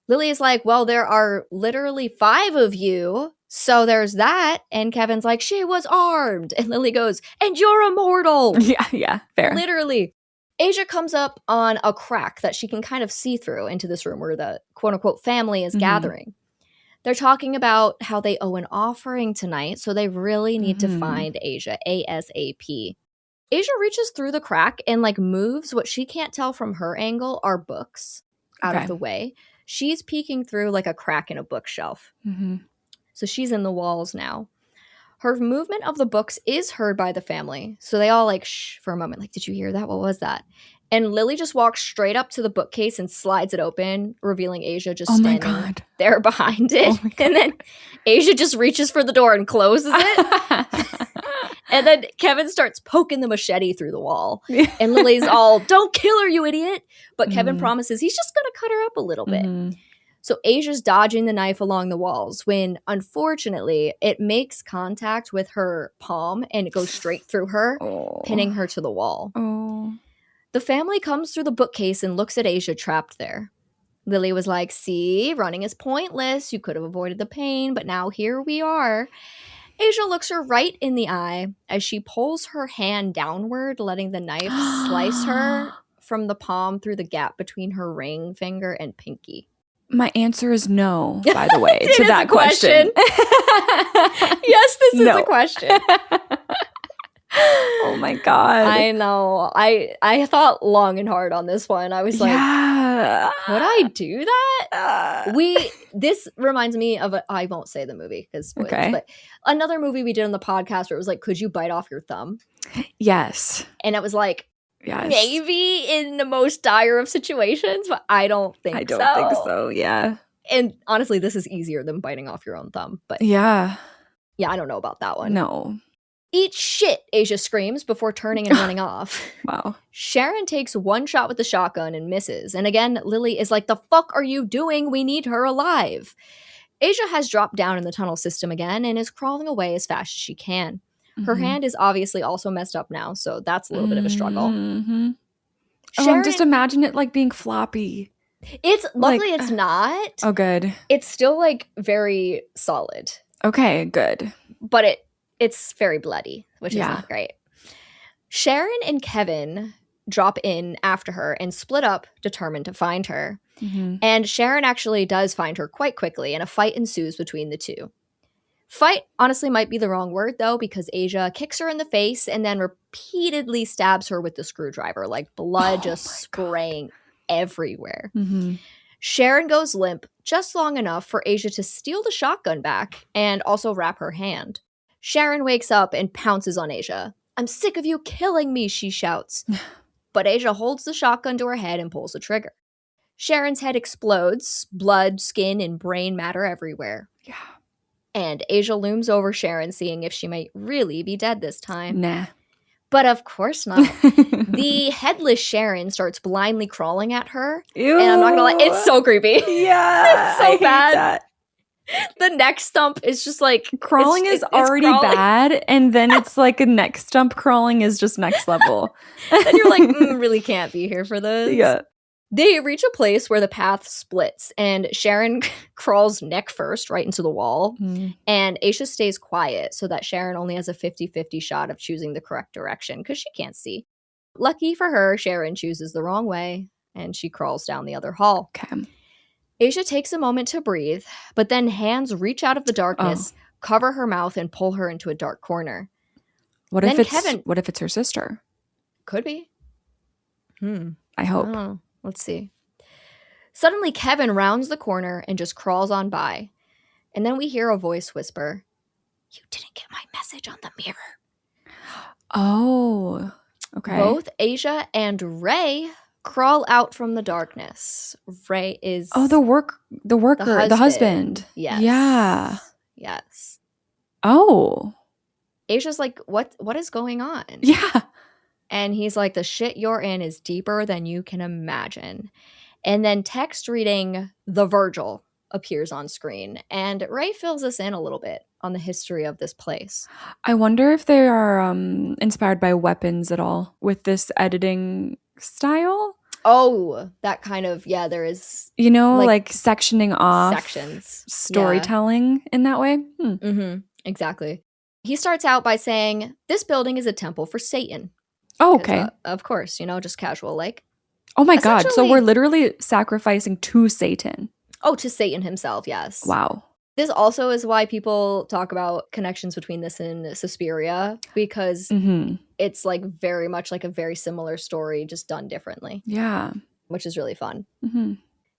Lily is like, well, there are literally 5 of you, so there's that. And Kevin's like, she was armed. And Lily goes, and you're immortal. Yeah, fair. Literally. Asia comes up on a crack that she can kind of see through into this room where the quote-unquote family is gathering. They're talking about how they owe an offering tonight, so they really need to find Asia ASAP. Asia reaches through the crack and like moves what she can't tell from her angle are books out of the way. She's peeking through like a crack in a bookshelf. So she's in the walls now. Her movement of the books is heard by the family. So they all like, shh for a moment. Like, did you hear that? What was that? And Lily just walks straight up to the bookcase and slides it open, revealing Asia just standing there behind it. And then Asia just reaches for the door and closes it. And then Kevin starts poking the machete through the wall. And Lily's all, don't kill her, you idiot. But Kevin promises he's just going to cut her up a little bit. So Asia's dodging the knife along the walls when, unfortunately, it makes contact with her palm and it goes straight through her, pinning her to the wall. The family comes through the bookcase and looks at Asia trapped there. Lily was like, see, running is pointless. You could have avoided the pain, but now here we are. Asia looks her right in the eye as she pulls her hand downward, letting the knife slice her from the palm through the gap between her ring finger and pinky. My answer is no, by the way, to that question. Yes, this is a question. Oh my God. I know. I thought long and hard on this one. I was like, could I do that? This reminds me of I won't say the movie because spoilers, but another movie we did on the podcast where it was like, could you bite off your thumb? Yes. And it was like, maybe in the most dire of situations, but I don't think so. Yeah. And honestly, this is easier than biting off your own thumb. But yeah, I don't know about that one. No. Eat shit, Asia screams before turning and running off. Wow. Sharon takes one shot with the shotgun and misses. And again, Lily is like, the fuck are you doing? We need her alive. Asia has dropped down in the tunnel system again and is crawling away as fast as she can. Her hand is obviously also messed up now, so that's a little bit of a struggle. Sharon, just imagine it like being floppy. Luckily it's not. Oh, good. It's still like very solid. Okay, good. But it's very bloody, which is not great. Sharon and Kevin drop in after her and split up, determined to find her. And Sharon actually does find her quite quickly, and a fight ensues between the two. Fight, honestly, might be the wrong word, though, because Asia kicks her in the face and then repeatedly stabs her with the screwdriver, like blood just spraying everywhere. Sharon goes limp just long enough for Asia to steal the shotgun back and also wrap her hand. Sharon wakes up and pounces on Asia. "I'm sick of you killing me," she shouts. But Asia holds the shotgun to her head and pulls the trigger. Sharon's head explodes, blood, skin, and brain matter everywhere. Yeah. And Asia looms over Sharon, seeing if she might really be dead this time. Nah. But of course not. The headless Sharon starts blindly crawling at her. Ew. And I'm not gonna lie, it's so creepy. Yeah. It's so I bad. hate that. The neck stump is just like crawling is already crawling. bad, and then it's like a neck stump crawling is just next level. And you're like, really can't be here for this. Yeah. They reach a place where the path splits, and Sharon crawls neck first right into the wall, and Aisha stays quiet so that Sharon only has a 50-50 shot of choosing the correct direction because she can't see. Lucky for her, Sharon chooses the wrong way, and she crawls down the other hall. Okay. Aisha takes a moment to breathe, but then hands reach out of the darkness, cover her mouth, and pull her into a dark corner. What if it's her sister? Could be. I hope. I don't know. Let's see. Suddenly, Kevin rounds the corner and just crawls on by. And then we hear a voice whisper, "You didn't get my message on the mirror." Oh, okay. Both Asia and Ray crawl out from the darkness. Ray is... the worker, the husband. Yes. Yeah. Yes. Oh. Asia's like, what is going on? Yeah. And he's like, "The shit you're in is deeper than you can imagine." And then text reading "The Virgil" appears on screen. And Ray fills us in a little bit on the history of this place. I wonder if they are inspired by weapons at all with this editing style. Oh, that kind of, yeah, there is. You know, like sectioning off sections. Storytelling in that way. Exactly. He starts out by saying, "This building is a temple for Satan." Oh, okay. Of course, just casual like. Oh my God. So we're literally sacrificing to Satan. Oh, to Satan himself, yes. Wow. This also is why people talk about connections between this and Suspiria, because it's like very much like a very similar story, just done differently. Yeah. Which is really fun.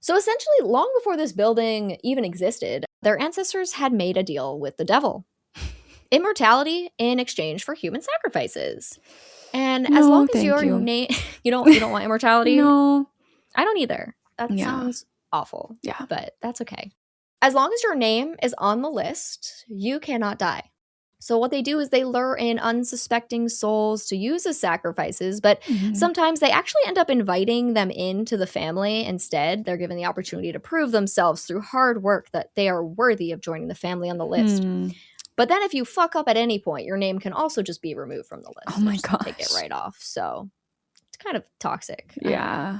So essentially, long before this building even existed, their ancestors had made a deal with the devil. Immortality in exchange for human sacrifices. And as long as your name, you don't want immortality? No. I don't either. That sounds awful. Yeah. But that's okay. As long as your name is on the list, you cannot die. So what they do is they lure in unsuspecting souls to use as sacrifices, but sometimes they actually end up inviting them into the family instead. They're given the opportunity to prove themselves through hard work that they are worthy of joining the family on the list. But then if you fuck up at any point, your name can also just be removed from the list. Oh my gosh. Take it right off. So it's kind of toxic. Yeah.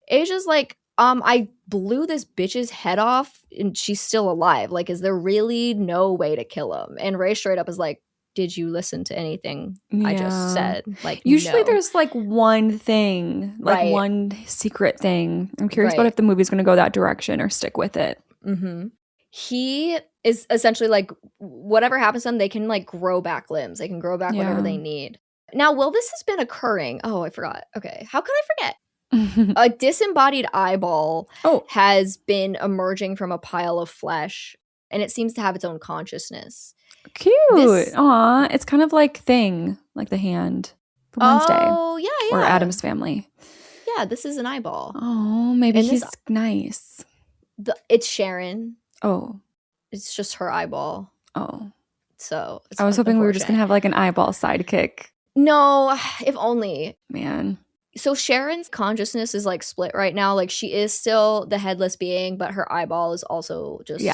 Asia's like, I blew this bitch's head off and she's still alive. Like, is there really no way to kill him? And Ray straight up is like, "Did you listen to anything I just said?" Like, usually no. There's like one thing, like one secret thing. I'm curious about if the movie's going to go that direction or stick with it. He is essentially like, whatever happens to them, they can like grow back limbs. They can grow back whatever they need. Now, while this has been occurring, I forgot. Okay, how could I forget? A disembodied eyeball has been emerging from a pile of flesh, and it seems to have its own consciousness. Cute. Aw, it's kind of like Thing, like the hand from Wednesday. Oh, yeah. Or Addams Family. Yeah, this is an eyeball. Oh, maybe he's nice. It's Sharon. Oh. It's just her eyeball. Oh. So I was hoping we were just going to have like an eyeball sidekick. No, if only. Man. So Sharon's consciousness is like split right now. Like she is still the headless being, but her eyeball is also just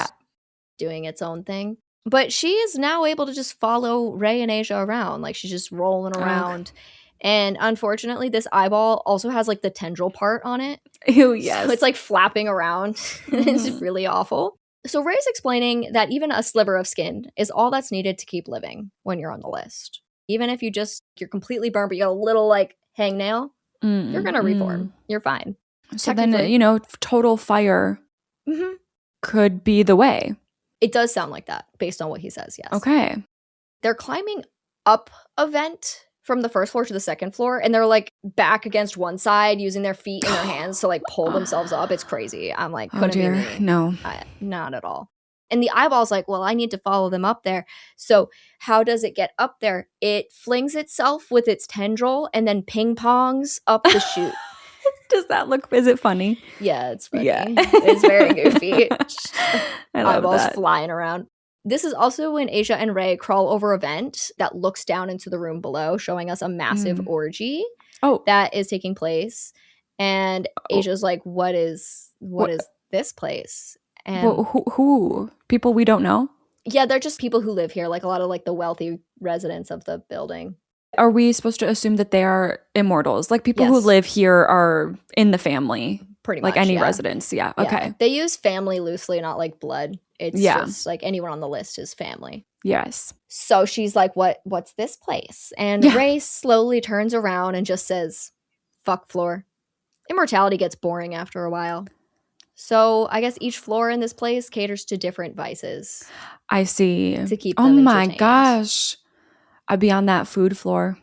doing its own thing. But she is now able to just follow Ray and Asia around. Like she's just rolling around. And unfortunately, this eyeball also has like the tendril part on it. Ew, yes. So it's like flapping around. It's really awful. So Ray's explaining that even a sliver of skin is all that's needed to keep living when you're on the list. Even if you're completely burned, but you got a little like hangnail, you're going to reform. You're fine. So then, total fire could be the way. It does sound like that based on what he says, yes. Okay. They're climbing up a vent from the first floor to the second floor, and they're like back against one side using their feet and their hands to like pull themselves up. It's crazy. I'm like, couldn't be me. No. Not at all. And the eyeball's like, well, I need to follow them up there. So how does it get up there? It flings itself with its tendril and then ping pongs up the chute. Is it funny? Yeah, it's funny. Yeah. It's very goofy. I love eyeballs that. flying around. This is also when Asia and Ray crawl over a vent that looks down into the room below, showing us a massive orgy that is taking place. And Asia's like, what is this place? And who? People we don't know? Yeah, they're just people who live here, like a lot of like the wealthy residents of the building. Are we supposed to assume that they are immortals? Like people who live here are in the family? Pretty much, like any residents, yeah. Okay. They use family loosely, not like blood. It's just like anyone on the list is family. Yes. So she's like, what's this place? And Ray slowly turns around and just says, fuck floor. Immortality gets boring after a while. So I guess each floor in this place caters to different vices. I see. To keep them entertained. My gosh. I'd be on that food floor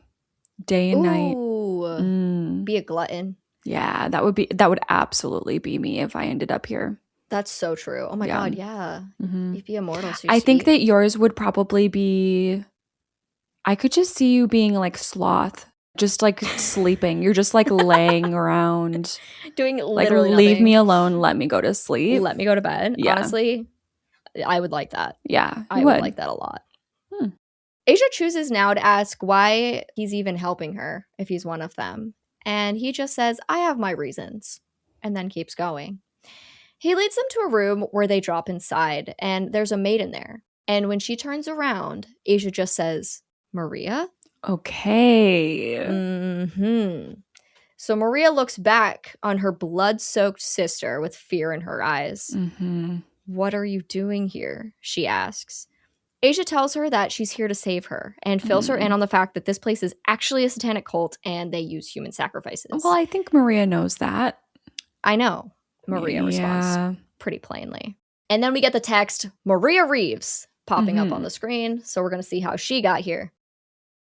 day and night. Be a glutton. Yeah, that would absolutely be me if I ended up here. That's so true. Oh my God, yeah. You'd be immortal. So I think that yours would probably be, I could just see you being like sloth, just like sleeping. You're just like laying around. Doing literally like, leave me alone. Let me go to sleep. Let me go to bed. Yeah. Honestly, I would like that. Yeah, I would like that a lot. Asia chooses now to ask why he's even helping her if he's one of them. And he just says, I have my reasons, and then keeps going. He leads them to a room where they drop inside, and there's a maid in there. And when she turns around, Asia just says, Maria? Okay. So Maria looks back on her blood-soaked sister with fear in her eyes. What are you doing here? She asks. Asia tells her that she's here to save her and fills her in on the fact that this place is actually a satanic cult and they use human sacrifices. Well, I think Maria knows that. I know. Maria responds pretty plainly. And then we get the text, Maria Reeves, popping up on the screen. So we're going to see how she got here.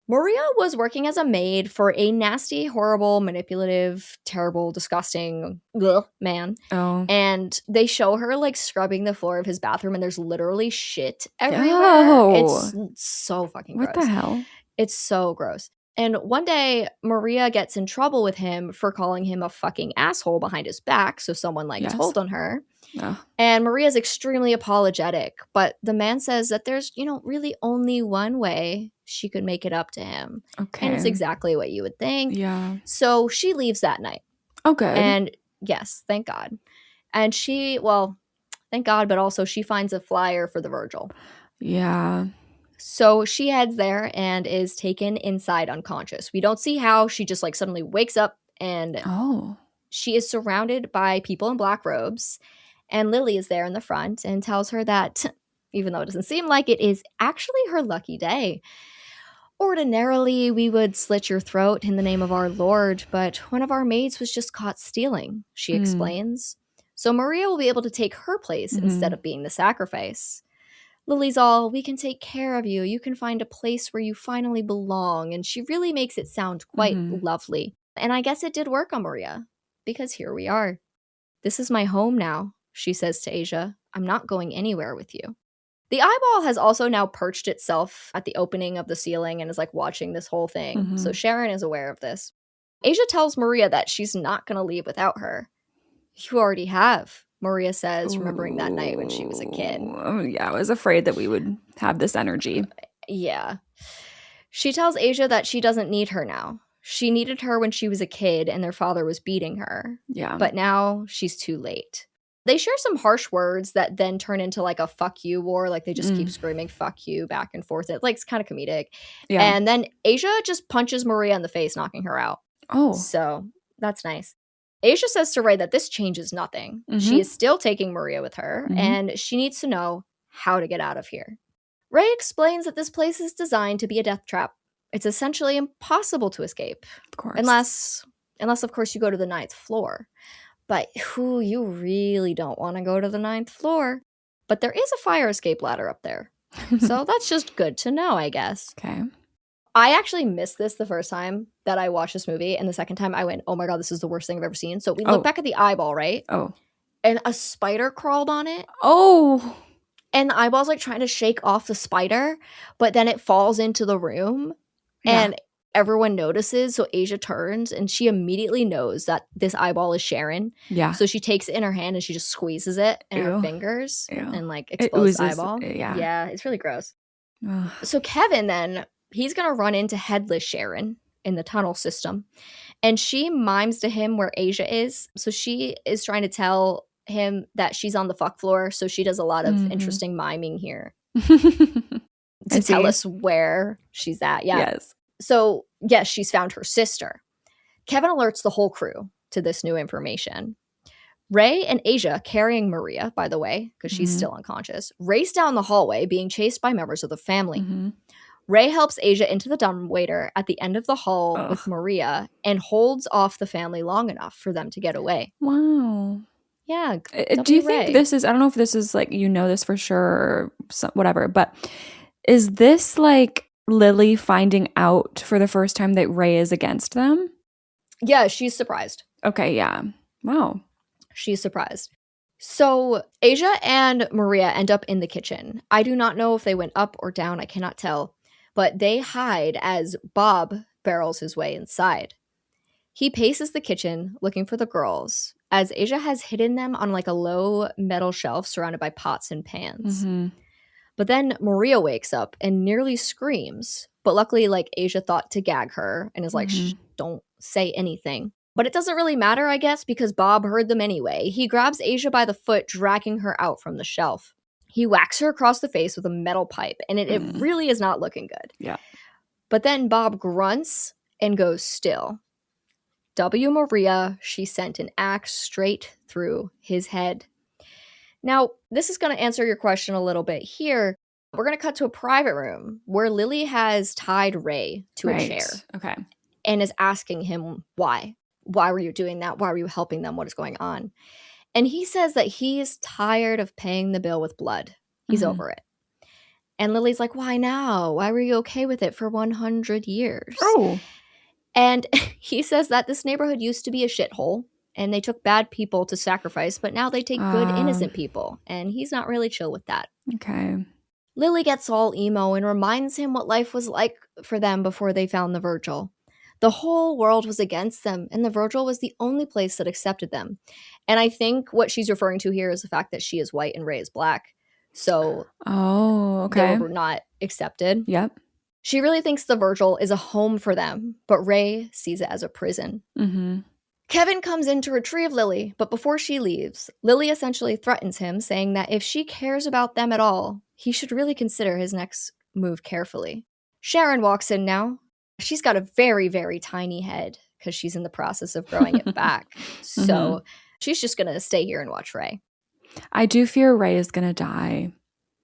Maria was working as a maid for a nasty, horrible, manipulative, terrible, disgusting man. And they show her like scrubbing the floor of his bathroom and there's literally shit everywhere. It's so fucking gross. What the hell? It's so gross. And one day, Maria gets in trouble with him for calling him a fucking asshole behind his back. So someone told on her. And Maria's extremely apologetic. But the man says that there's, really only one way she could make it up to him. Okay. And it's exactly what you would think. Yeah. So she leaves that night. Okay. And yes, thank God. And thank God, but also she finds a flyer for the Virgil. Yeah. So she heads there and is taken inside unconscious. We don't see how. She just suddenly wakes up and she is surrounded by people in black robes. And Lily is there in the front and tells her that, even though it doesn't seem like it, is actually her lucky day. Ordinarily, we would slit your throat in the name of our Lord, but one of our maids was just caught stealing, she explains. So Maria will be able to take her place instead of being the sacrifice. Lily's all, we can take care of you. You can find a place where you finally belong. And she really makes it sound quite lovely. And I guess it did work on Maria, because here we are. This is my home now, she says to Asia. I'm not going anywhere with you. The eyeball has also now perched itself at the opening of the ceiling and is watching this whole thing. So Sharon is aware of this. Asia tells Maria that she's not going to leave without her. You already have, Maria says, remembering that night when she was a kid. Yeah, I was afraid that we would have this energy. Yeah. She tells Asia that she doesn't need her now. She needed her when she was a kid and their father was beating her. Yeah. But now she's too late. They share some harsh words that then turn into a fuck you war. They just keep screaming fuck you back and forth. It's kind of comedic. Yeah. And then Asia just punches Maria in the face, knocking her out. Oh. So that's nice. Asia says to Ray that this changes nothing. She is still taking Maria with her, and she needs to know how to get out of here. Ray explains that this place is designed to be a death trap. It's essentially impossible to escape. Of course. Unless, of course, you go to the 9th floor. But you really don't want to go to the 9th floor. But there is a fire escape ladder up there. So that's just good to know, I guess. Okay. I actually missed this the first time that I watched this movie. And the second time I went, oh my God, this is the worst thing I've ever seen. So we look back at the eyeball, right? Oh. And a spider crawled on it. Oh. And the eyeball's like trying to shake off the spider, but then it falls into the room. Yeah. And everyone notices. So Asia turns and she immediately knows that this eyeball is Sharon. Yeah. So she takes it in her hand and she just squeezes it in her fingers and like exposes the eyeball. Yeah, it's really gross. Ugh. So Kevin then, he's going to run into headless Sharon in the tunnel system. And she mimes to him where Asia is. So she is trying to tell him that she's on the fuck floor. So she does a lot of interesting miming here to tell us where she's at. Yeah. Yes. So, yes, she's found her sister. Kevin alerts the whole crew to this new information. Ray and Asia, carrying Maria, by the way, because she's still unconscious, race down the hallway being chased by members of the family. Ray helps Asia into the dumbwaiter at the end of the hall with Maria and holds off the family long enough for them to get away. Wow. Yeah. Do you think this is, I don't know if this is like, you know this for sure or whatever, but is this like Lily finding out for the first time that Ray is against them? Yeah, she's surprised. Okay, yeah. Wow. She's surprised. So Asia and Maria end up in the kitchen. I do not know if they went up or down. I cannot tell. But they hide as Bob barrels his way inside. He paces the kitchen looking for the girls as Asia has hidden them on like a low metal shelf surrounded by pots and pans. But then Maria wakes up and nearly screams. But luckily, like, Asia thought to gag her and is like, shh, don't say anything. But it doesn't really matter, I guess, because Bob heard them anyway. He grabs Asia by the foot, dragging her out from the shelf. He whacks her across the face with a metal pipe, and it really is not looking good. Yeah. But then Bob grunts and goes still. W. Maria, she sent an axe straight through his head. Now, this is going to answer your question a little bit here. We're going to cut to a private room where Lily has tied Ray to a chair. Okay. And is asking him why. Why were you doing that? Why were you helping them? What is going on? And he says that he is tired of paying the bill with blood. He's over it. And Lily's like, why now? Why were you okay with it for 100 years? Oh. And he says that this neighborhood used to be a shithole. And they took bad people to sacrifice, but now they take good, innocent people. And he's not really chill with that. Okay. Lily gets all emo and reminds him what life was like for them before they found the Virgil. The whole world was against them, and the Virgil was the only place that accepted them. And I think what she's referring to here is the fact that she is white and Ray is black. So they were not accepted. Yep. She really thinks the Virgil is a home for them, but Ray sees it as a prison. Kevin comes in to retrieve Lily, but before she leaves, Lily essentially threatens him, saying that if she cares about them at all, he should really consider his next move carefully. Sharon walks in now. She's got a very, very tiny head because she's in the process of growing it back. So she's just going to stay here and watch Ray. I do fear Ray is going to die.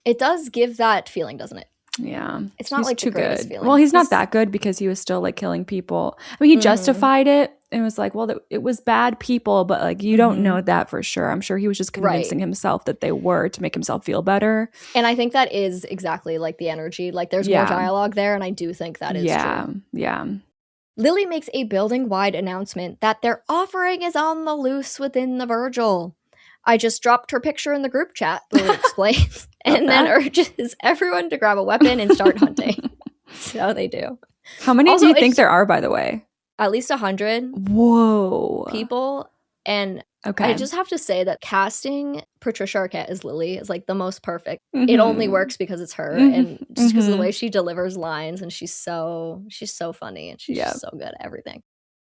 It does give that feeling, doesn't it? Yeah. It's not like too the greatest good. feeling. Well, he's not that good because he was still like killing people. I mean, he justified it and was like, well, it was bad people, but like you don't know that for sure. I'm sure he was just convincing himself that they were to make himself feel better. And I think that is exactly like the energy. Like there's more dialogue there, and I do think that is true. Yeah. Lily makes a building-wide announcement that their offering is on the loose within the Virgil. I just dropped her picture in the group chat, Lily explains, and then urges everyone to grab a weapon and start hunting. So they do. How many do you think there are, by the way? At least 100 Whoa. people. And I just have to say that casting Patricia Arquette as Lily is like the most perfect. It only works because it's her and just because of the way she delivers lines, and she's so funny and she's just so good at everything.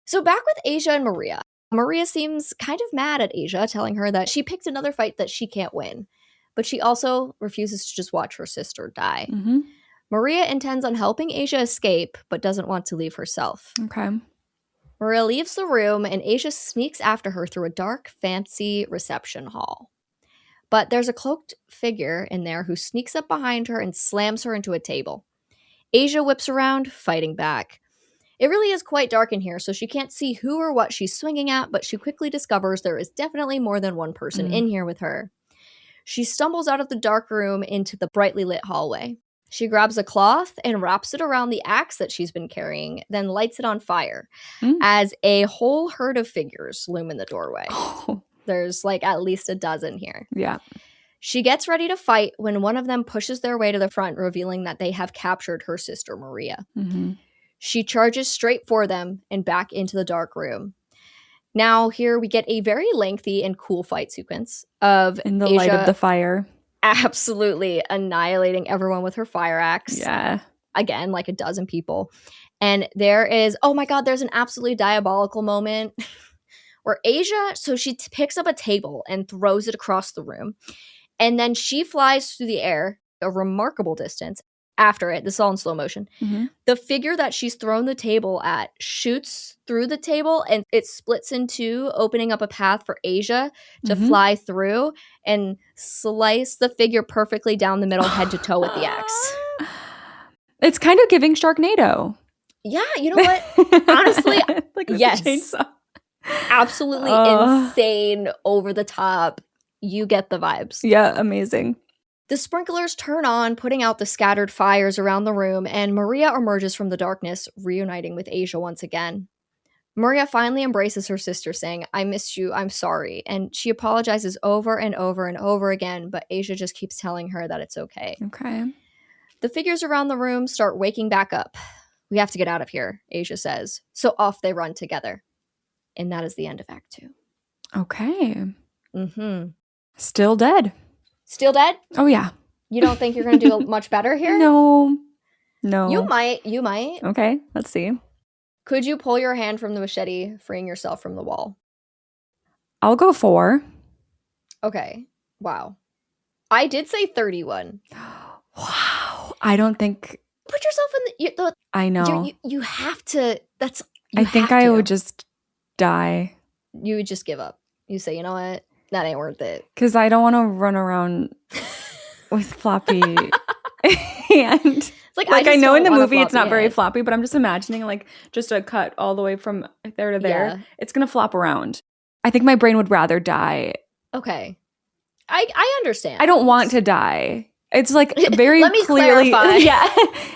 So back with Asia and Maria. Maria seems kind of mad at Asia, telling her that she picked another fight that she can't win. But she also refuses to just watch her sister die. Maria intends on helping Asia escape, but doesn't want to leave herself. Okay. Maria leaves the room, and Asia sneaks after her through a dark, fancy reception hall. But there's a cloaked figure in there who sneaks up behind her and slams her into a table. Asia whips around, fighting back. It really is quite dark in here, so she can't see who or what she's swinging at, but she quickly discovers there is definitely more than one person in here with her. She stumbles out of the dark room into the brightly lit hallway. She grabs a cloth and wraps it around the axe that she's been carrying, then lights it on fire as a whole herd of figures loom in the doorway. There's like at least a dozen here. Yeah. She gets ready to fight when one of them pushes their way to the front, revealing that they have captured her sister, Maria. She charges straight for them and back into the dark room. Now here we get a very lengthy and cool fight sequence of in the Asia light of the fire. Absolutely annihilating everyone with her fire axe. Yeah. Again, like a dozen people. And there is, oh my God, there's an absolutely diabolical moment where Asia, so she picks up a table and throws it across the room. And then she flies through the air a remarkable distance. After it, this is all in slow motion. The figure that she's thrown the table at shoots through the table and it splits in two, opening up a path for Asia to fly through and slice the figure perfectly down the middle, head to toe with the axe. It's kind of giving Sharknado. Yeah, you know what? Honestly, like yes. Chainsaw. Absolutely insane, over the top. You get the vibes. Yeah, amazing. The sprinklers turn on, putting out the scattered fires around the room, and Maria emerges from the darkness, reuniting with Asia once again. Maria finally embraces her sister, saying, "I missed you, I'm sorry," and she apologizes over and over and over again, but Asia just keeps telling her that it's okay. Okay. The figures around the room start waking back up. "We have to get out of here," Asia says. So off they run together. And that is the end of Act 2. Okay. Still dead. Still dead? Oh, yeah. You don't think you're going to do much better here? No. You might. Okay, let's see. Could you pull your hand from the machete, freeing yourself from the wall? I'll go 4. Okay. Wow. I did say 31. Wow. I don't think... Put yourself in the... I know. You have to... That's... I think I would just die. You would just give up. You say, you know what? That ain't worth it. Because I don't want to run around with floppy hand. It's like I know in the movie it's not very floppy, but I'm just imagining like just a cut all the way from there to there. Yeah. It's going to flop around. I think my brain would rather die. Okay. I understand. I don't want to die. It's like very Let me clearly, clarify. Yeah,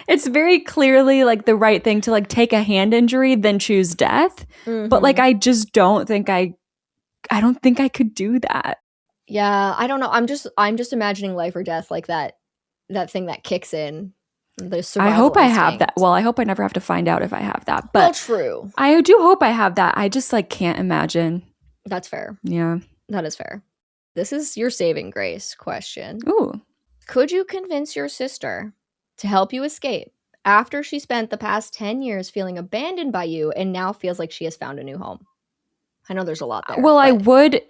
it's very clearly like the right thing to like take a hand injury then choose death. But like I just don't think I don't think I could do that. Yeah, I don't know. I'm just imagining life or death, like that thing that kicks in. The survival I hope instinct. I have that. Well, I hope I never have to find out if I have that. But well, true. I do hope I have that. I just like can't imagine. That's fair. Yeah. That is fair. This is your saving grace question. Ooh. Could you convince your sister to help you escape after she spent the past 10 years feeling abandoned by you and now feels like she has found a new home? I know there's a lot there. Well, I would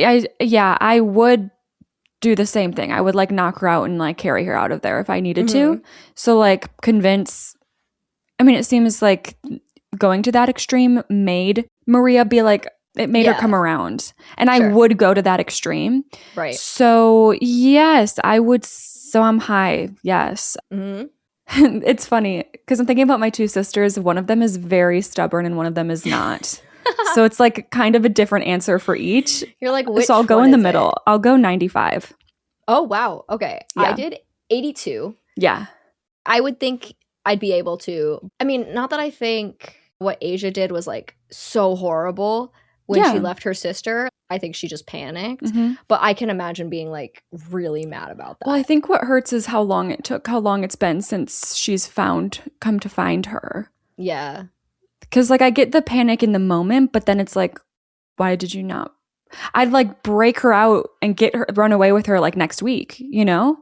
do the same thing. I would like knock her out and like carry her out of there if I needed to. So like convince, I mean, it seems like going to that extreme made Maria be like, it made her come around. And I would go to that extreme. Right. So yes, I would. So I'm high. Yes. It's funny because I'm thinking about my two sisters. One of them is very stubborn and one of them is not. So it's like kind of a different answer for each. You're like, so I'll go in the middle. I'll go 95. Oh, wow. Okay. Yeah. I did 82. Yeah. I would think I'd be able to. I mean, not that I think what Asia did was like so horrible when she left her sister. I think she just panicked. But I can imagine being like really mad about that. Well, I think what hurts is how long it's been since she's come to find her. Yeah. Because, like, I get the panic in the moment, but then it's like, why did you not? I'd, like, break her out and run away with her, like, next week, you know?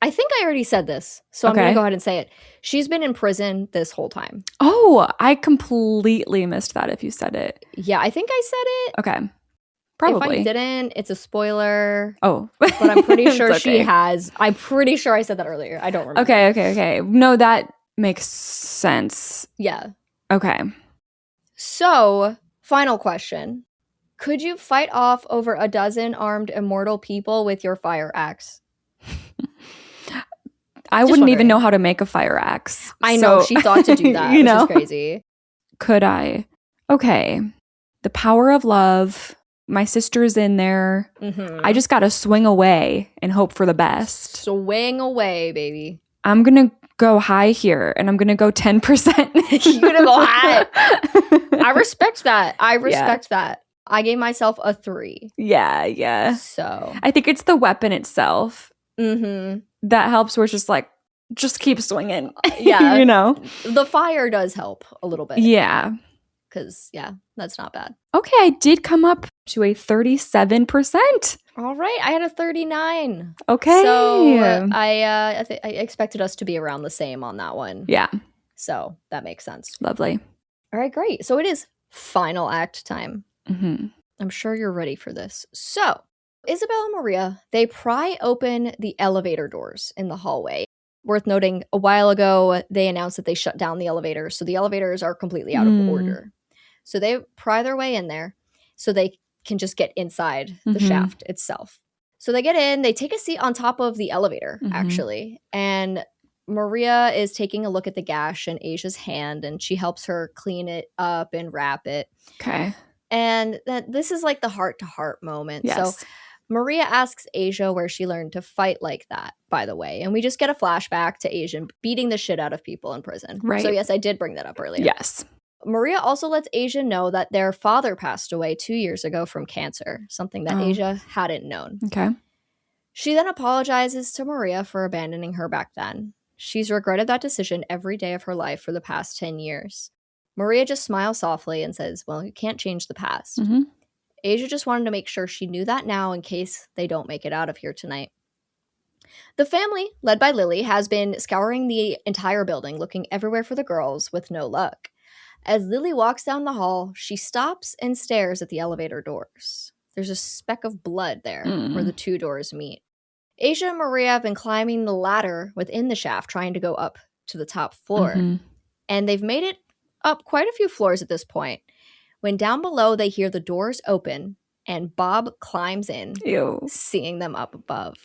I think I already said this, so I'm going to go ahead and say it. She's been in prison this whole time. Oh, I completely missed that if you said it. Yeah, I think I said it. Okay. Probably. If I didn't, it's a spoiler. Oh. But I'm pretty sure she has. I'm pretty sure I said that earlier. I don't remember. Okay. No, that makes sense. Yeah. Okay. So, final question. Could you fight off over a dozen armed immortal people with your fire axe? I wouldn't even know how to make a fire axe. I know. She thought to do that, which is crazy. could I? Okay. The power of love. My sister's in there. Mm-hmm. I just got to swing away and hope for the best. Swing away, baby. I'm going to go high here, and I'm going to go 10%. You're going to go high. I respect that. I respect that. I gave myself a 3. Yeah. So I think it's the weapon itself that helps, where it's just like, just keep swinging. Yeah. You know? The fire does help a little bit. Yeah. Because, that's not bad. Okay, I did come up to a 37%. All right, I had a 39. Okay. So I expected us to be around the same on that one. Yeah. So that makes sense. Lovely. All right, great. So it is final act time. Mm-hmm. I'm sure you're ready for this. So Isabel and Maria, they pry open the elevator doors in the hallway. Worth noting, a while ago, they announced that they shut down the elevators. So the elevators are completely out of order. So they pry their way in there so they can just get inside the shaft itself. So they get in, they take a seat on top of the elevator, actually. And Maria is taking a look at the gash in Asia's hand, and she helps her clean it up and wrap it. Okay. And this is like the heart-to-heart moment. Yes. So Maria asks Asia where she learned to fight like that, by the way. And we just get a flashback to Asia beating the shit out of people in prison. Right. So yes, I did bring that up earlier. Yes. Maria also lets Asia know that their father passed away 2 years ago from cancer, something that Asia hadn't known. Okay. She then apologizes to Maria for abandoning her back then. She's regretted that decision every day of her life for the past 10 years. Maria just smiles softly and says, well, you can't change the past. Asia just wanted to make sure she knew that now in case they don't make it out of here tonight. The family, led by Lily, has been scouring the entire building, looking everywhere for the girls with no luck. As Lily walks down the hall, she stops and stares at the elevator doors. There's a speck of blood there where the 2 doors meet. Asia and Maria have been climbing the ladder within the shaft, trying to go up to the top floor. And they've made it up quite a few floors at this point, when down below they hear the doors open and Bob climbs in, seeing them up above.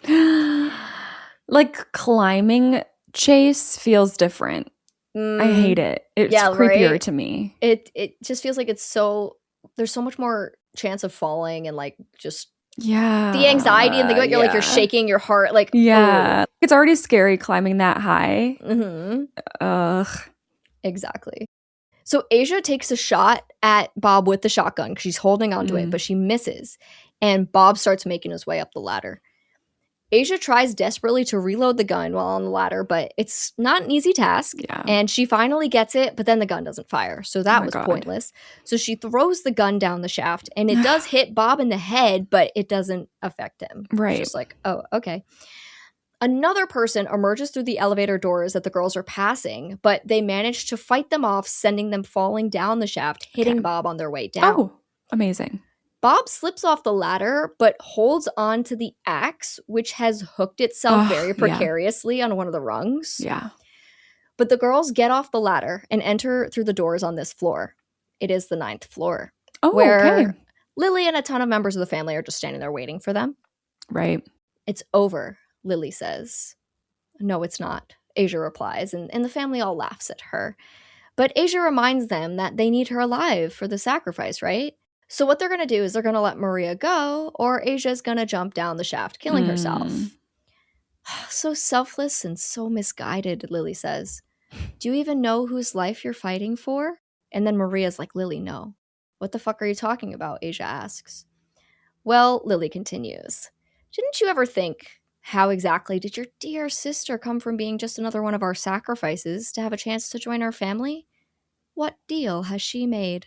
Like, climbing Chase feels different. I hate it. It's creepier to me. It just feels like there's so much more chance of falling and like just the anxiety and the you're like you're shaking your heart like it's already scary climbing that high. Ugh. Exactly. So Asia takes a shot at Bob with the shotgun because she's holding onto it, but she misses, and Bob starts making his way up the ladder. Asia tries desperately to reload the gun while on the ladder, but it's not an easy task. And she finally gets it, but then the gun doesn't fire. So that was pointless. So she throws the gun down the shaft, and it does hit Bob in the head, but it doesn't affect him. Right. It's just like, oh, okay. Another person emerges through the elevator doors that the girls are passing, but they manage to fight them off, sending them falling down the shaft, hitting Bob on their way down. Oh, amazing. Bob slips off the ladder, but holds on to the axe, which has hooked itself very precariously on one of the rungs. Yeah. But the girls get off the ladder and enter through the doors on this floor. It is the 9th floor. Where Lily and a ton of members of the family are just standing there waiting for them. Right. It's over, Lily says. No, it's not, Asia replies, and the family all laughs at her. But Asia reminds them that they need her alive for the sacrifice, right? So what they're going to do is they're going to let Maria go, or Asia's going to jump down the shaft, killing herself. So selfless and so misguided, Lily says. Do you even know whose life you're fighting for? And then Maria's like, Lily, no. What the fuck are you talking about? Asia asks. Well, Lily continues. Didn't you ever think, how exactly did your dear sister come from being just another one of our sacrifices to have a chance to join our family? What deal has she made?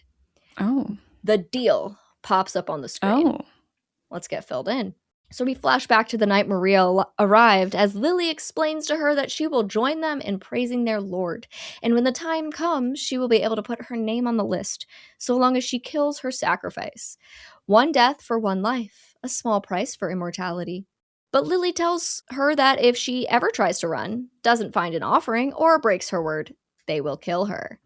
Oh. The deal pops up on the screen. Oh. Let's get filled in. So we flash back to the night Maria arrived as Lily explains to her that she will join them in praising their Lord. And when the time comes, she will be able to put her name on the list, so long as she kills her sacrifice. 1 death for 1 life, a small price for immortality. But Lily tells her that if she ever tries to run, doesn't find an offering, or breaks her word, they will kill her.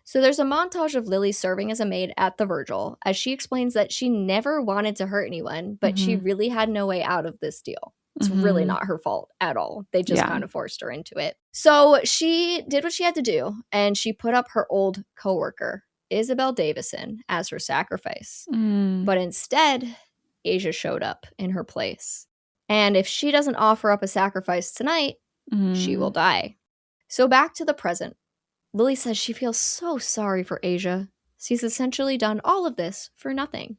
So there's a montage of Lily serving as a maid at the Virgil, as she explains that she never wanted to hurt anyone, but she really had no way out of this deal. It's really not her fault at all. They just kind of forced her into it. So she did what she had to do, and she put up her old coworker, Isabel Davison as her sacrifice. Mm. But instead, Asia showed up in her place. And if she doesn't offer up a sacrifice tonight, she will die. So back to the present. Lily says she feels so sorry for Asia. She's essentially done all of this for nothing.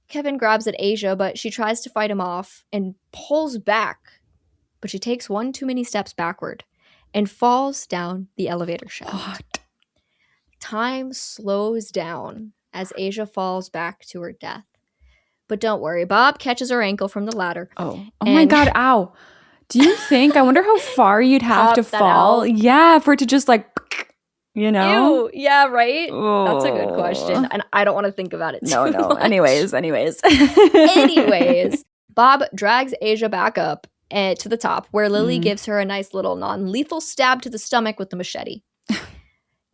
Kevin grabs at Asia, but she tries to fight him off and pulls back. But she takes one too many steps backward and falls down the elevator shaft. What? Time slows down as Asia falls back to her death. But don't worry, Bob catches her ankle from the ladder. Oh my God, ow. Do you think, I wonder how far you'd have to fall? Yeah, for it to just like, you know? Ew, yeah, right? Oh. That's a good question. And I don't want to think about it too much. Anyways. Anyways, Bob drags Asia back up to the top where Lily gives her a nice little non-lethal stab to the stomach with the machete.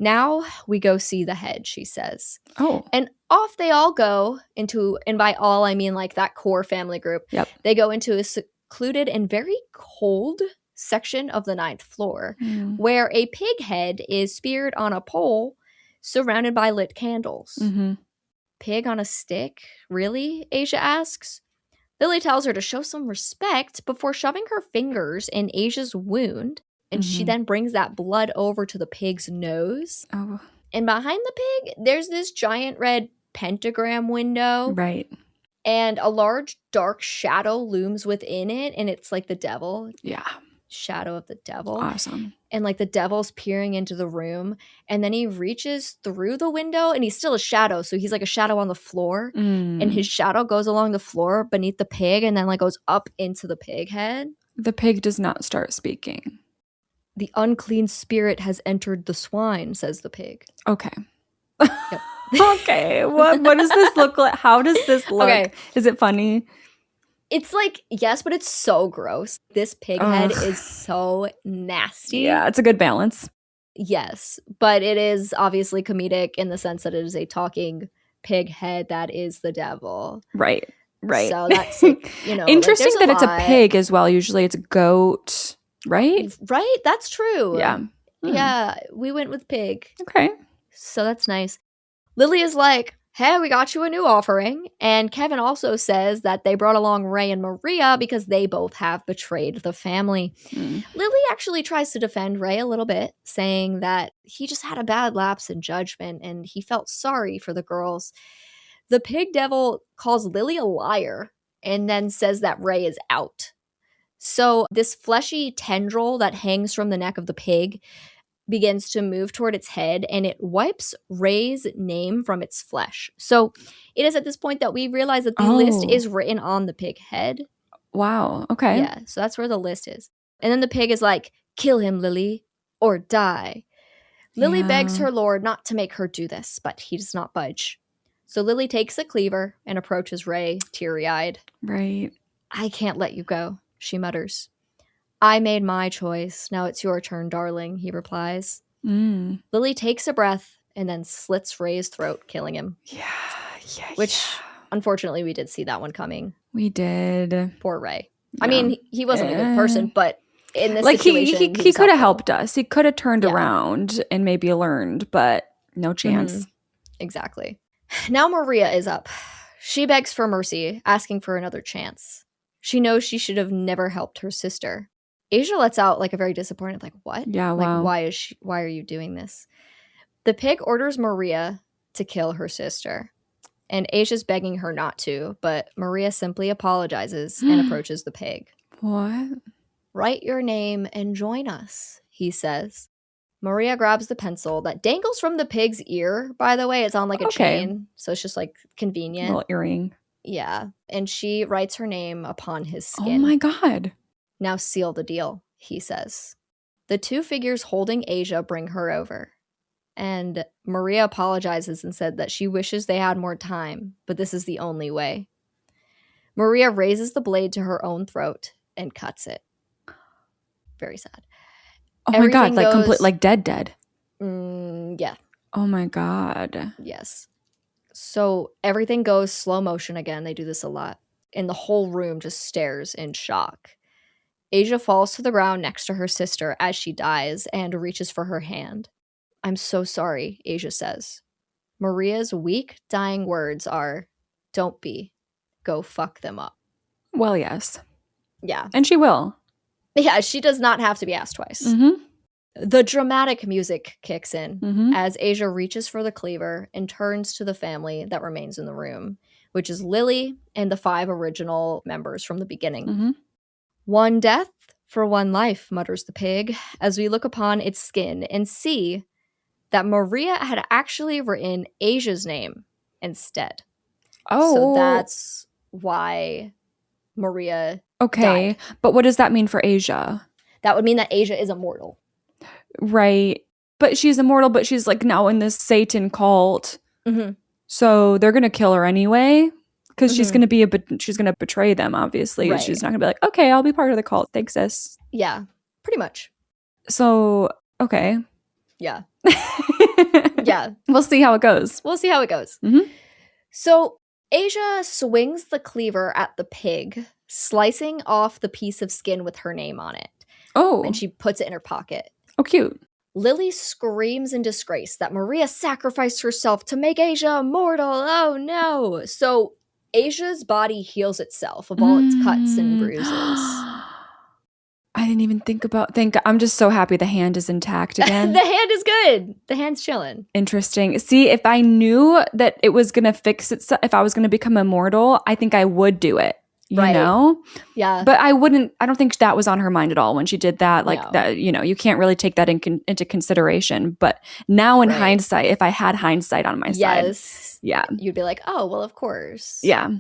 Now we go see the head, she says. Oh. And off they all go into, and by all I mean like that core family group. Yep. They go into a secluded and very cold section of the 9th floor where a pig head is speared on a pole surrounded by lit candles. Pig on a stick? Really? Asia asks. Lily tells her to show some respect before shoving her fingers in Asia's wound. And she then brings that blood over to the pig's nose. Oh. And behind the pig, there's this giant red pentagram window. Right. And a large dark shadow looms within it. And it's like the devil. Yeah. Shadow of the devil. Awesome. And like the devil's peering into the room. And then he reaches through the window and he's still a shadow. So he's like a shadow on the floor. And his shadow goes along the floor beneath the pig and then like goes up into the pig head. The pig does not start speaking. The unclean spirit has entered the swine, says the pig. Okay. Yep. Okay. What does this look like? How does this look? Okay. Is it funny? It's like, yes, but it's so gross. This pig head is so nasty. Yeah, it's a good balance. Yes, but it is obviously comedic in the sense that it is a talking pig head that is the devil. Right. So that's, like, you know. Interesting like, that it's a pig as well. Usually it's a goat. Right? Right? That's true. Yeah. Yeah, we went with pig. Okay. So that's nice. Lily is like, hey, we got you a new offering. And Kevin also says that they brought along Ray and Maria because they both have betrayed the family. Lily actually tries to defend Ray a little bit, saying that he just had a bad lapse in judgment and he felt sorry for the girls. The pig devil calls Lily a liar and then says that Ray is out. So this fleshy tendril that hangs from the neck of the pig begins to move toward its head and it wipes Ray's name from its flesh. So it is at this point that we realize that the list is written on the pig head. Wow. Okay. Yeah, so that's where the list is. And then the pig is like, kill him, Lily, or die. Lily begs her lord not to make her do this, but he does not budge. So Lily takes a cleaver and approaches Ray, teary-eyed. Right. I can't let you go, she mutters. I made my choice. Now it's your turn, darling, he replies. Lily takes a breath and then slits Ray's throat, killing him. Which, unfortunately, we did see that one coming. We did. Poor Ray. I mean, he wasn't a good person, but in this situation, he could have helped us. He could have turned around and maybe learned, but no chance. Exactly. Now Maria is up. She begs for mercy, asking for another chance. She knows she should have never helped her sister. Asia lets out like a very disappointed, like, what? Yeah, wow. Like, why are you doing this? The pig orders Maria to kill her sister. And Asia's begging her not to, but Maria simply apologizes and approaches the pig. What? Write your name and join us, he says. Maria grabs the pencil that dangles from the pig's ear, by the way. It's on like a chain, so it's just like convenient. A little earring. Yeah, and she writes her name upon his skin. Oh my God. Now seal the deal, he says. The two figures holding Asia bring her over. And Maria apologizes and said that she wishes they had more time, but this is the only way. Maria raises the blade to her own throat and cuts it. Very sad. Oh my God, like complete, like dead. Yeah. Oh my God. Yes. So everything goes slow motion again. They do this a lot. And the whole room just stares in shock. Asia falls to the ground next to her sister as she dies and reaches for her hand. I'm so sorry, Asia says. Maria's weak, dying words are, "Don't be. Go fuck them up." Well, yes. Yeah. And she will. Yeah, she does not have to be asked twice. Mm-hmm. The dramatic music kicks in Mm-hmm. as Asia reaches for the cleaver and turns to the family that remains in the room, which is Lily and the 5 original members from the beginning. Mm-hmm. "One death for one life," mutters the pig, as we look upon its skin and see that Maria had actually written Asia's name instead. Oh. So that's why Maria Okay. died. But what does that mean for Asia? That would mean that Asia is immortal. Right. But she's immortal, but she's like now in this Satan cult. Mm-hmm. So they're going to kill her anyway. Because she's Mm-hmm. going to she's going to betray them, obviously. Right. She's not going to be like, okay, I'll be part of the cult. Thanks, sis. Yeah, pretty much. So, okay. Yeah. Yeah. We'll see how it goes. We'll see how it goes. Mhm. So Asia swings the cleaver at the pig, slicing off the piece of skin with her name on it. Oh. And she puts it in her pocket. Oh, cute. Lily screams in disgrace that Maria sacrificed herself to make Asia immortal. Oh no. So Asia's body heals itself of all its cuts and bruises. I didn't even I'm just so happy the hand is intact again. The hand is good. The hand's chilling. Interesting. See, if I knew that it was going to fix itself, if I was going to become immortal, I think I would do it. You know? Yeah. But I don't think that was on her mind at all when she did that. Like No. that, you can't really take that into consideration. But now in hindsight, if I had hindsight on my side, yeah, you'd be like, oh, well, of course. Yeah.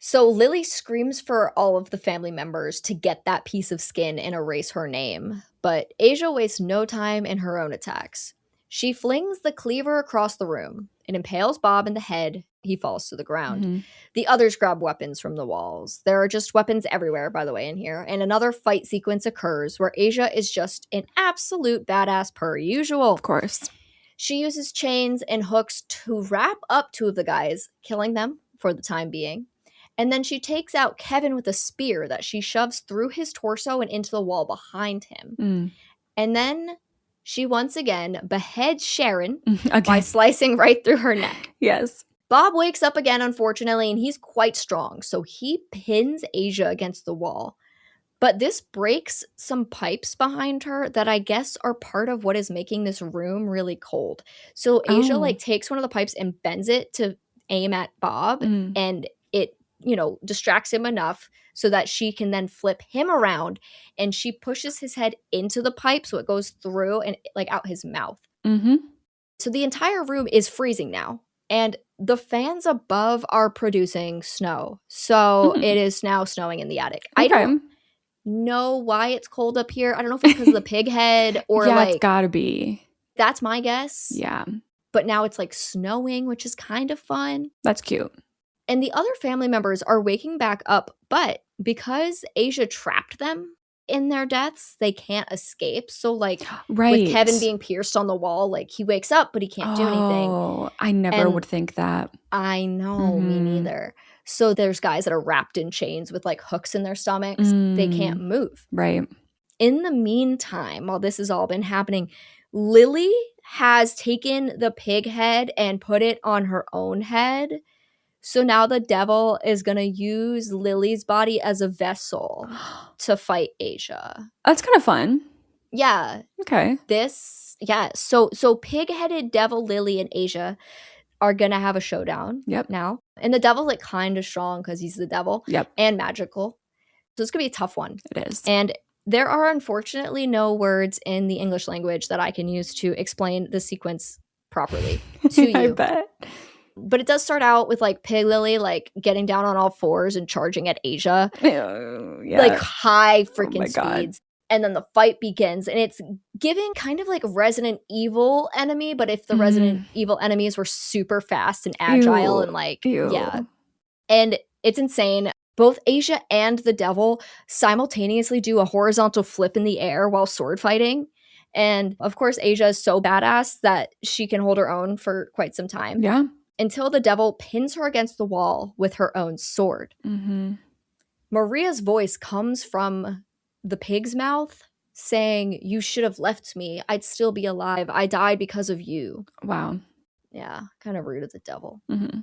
So Lily screams for all of the family members to get that piece of skin and erase her name. But Asia wastes no time in her own attacks. She flings the cleaver across the room. It impales Bob in the head. He falls to the ground. Mm-hmm. The others grab weapons from the walls. There are just weapons everywhere, by the way, in here. And another fight sequence occurs where Asia is just an absolute badass per usual. Of course. She uses chains and hooks to wrap up 2 of the guys, killing them for the time being. And then she takes out Kevin with a spear that she shoves through his torso and into the wall behind him. Mm. And then she once again beheads Sharon Again. by slicing right through her neck. Yes. Bob wakes up again, unfortunately, and he's quite strong. So he pins Asia against the wall. But this breaks some pipes behind her that I guess are part of what is making this room really cold. So Asia takes one of the pipes and bends it to aim at Bob. And it distracts him enough so that she can then flip him around, and she pushes his head into the pipe so it goes through and out his mouth. Mm-hmm. So the entire room is freezing now, and the fans above are producing snow. So it is now snowing in the attic. Okay. I don't know why it's cold up here. I don't know if it's because of the pig head or it's gotta be. That's my guess. Yeah. But now it's snowing, which is kind of fun. That's cute. And the other family members are waking back up, but because Asia trapped them in their deaths, they can't escape. So with Kevin being pierced on the wall, he wakes up, but he can't do anything. Oh, I never would think that. I know, me neither. So there's guys that are wrapped in chains with hooks in their stomachs. They can't move. Right. In the meantime, while this has all been happening, Lily has taken the pig head and put it on her own head. So now the devil is going to use Lily's body as a vessel to fight Asia. That's kind of fun. Yeah. Okay. So pig-headed devil Lily and Asia are going to have a showdown now. And the devil's kind of strong because he's the devil. Yep. And magical. So it's going to be a tough one. It is. And there are unfortunately no words in the English language that I can use to explain the sequence properly to you. I bet. But it does start out with Pig Lily getting down on all fours and charging at Asia. High freaking speeds. And then the fight begins, and it's giving kind of Resident Evil enemy, but if the Resident Evil enemies were super fast and agile and yeah. And it's insane. Both Asia and the devil simultaneously do a horizontal flip in the air while sword fighting. And of course, Asia is so badass that she can hold her own for quite some time. Yeah. Until the devil pins her against the wall with her own sword. Mm-hmm. Maria's voice comes from the pig's mouth saying, "You should have left me. I'd still be alive. I died because of you." Wow. Yeah, kind of rude of the devil. Mm-hmm.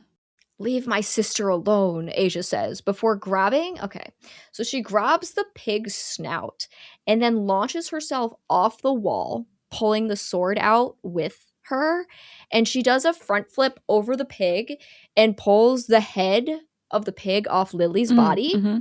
Leave my sister alone, Asia says, before grabbing. Okay, so she grabs the pig's snout and then launches herself off the wall, pulling the sword out with her. And she does a front flip over the pig and pulls the head of the pig off Lily's body. Mm-hmm.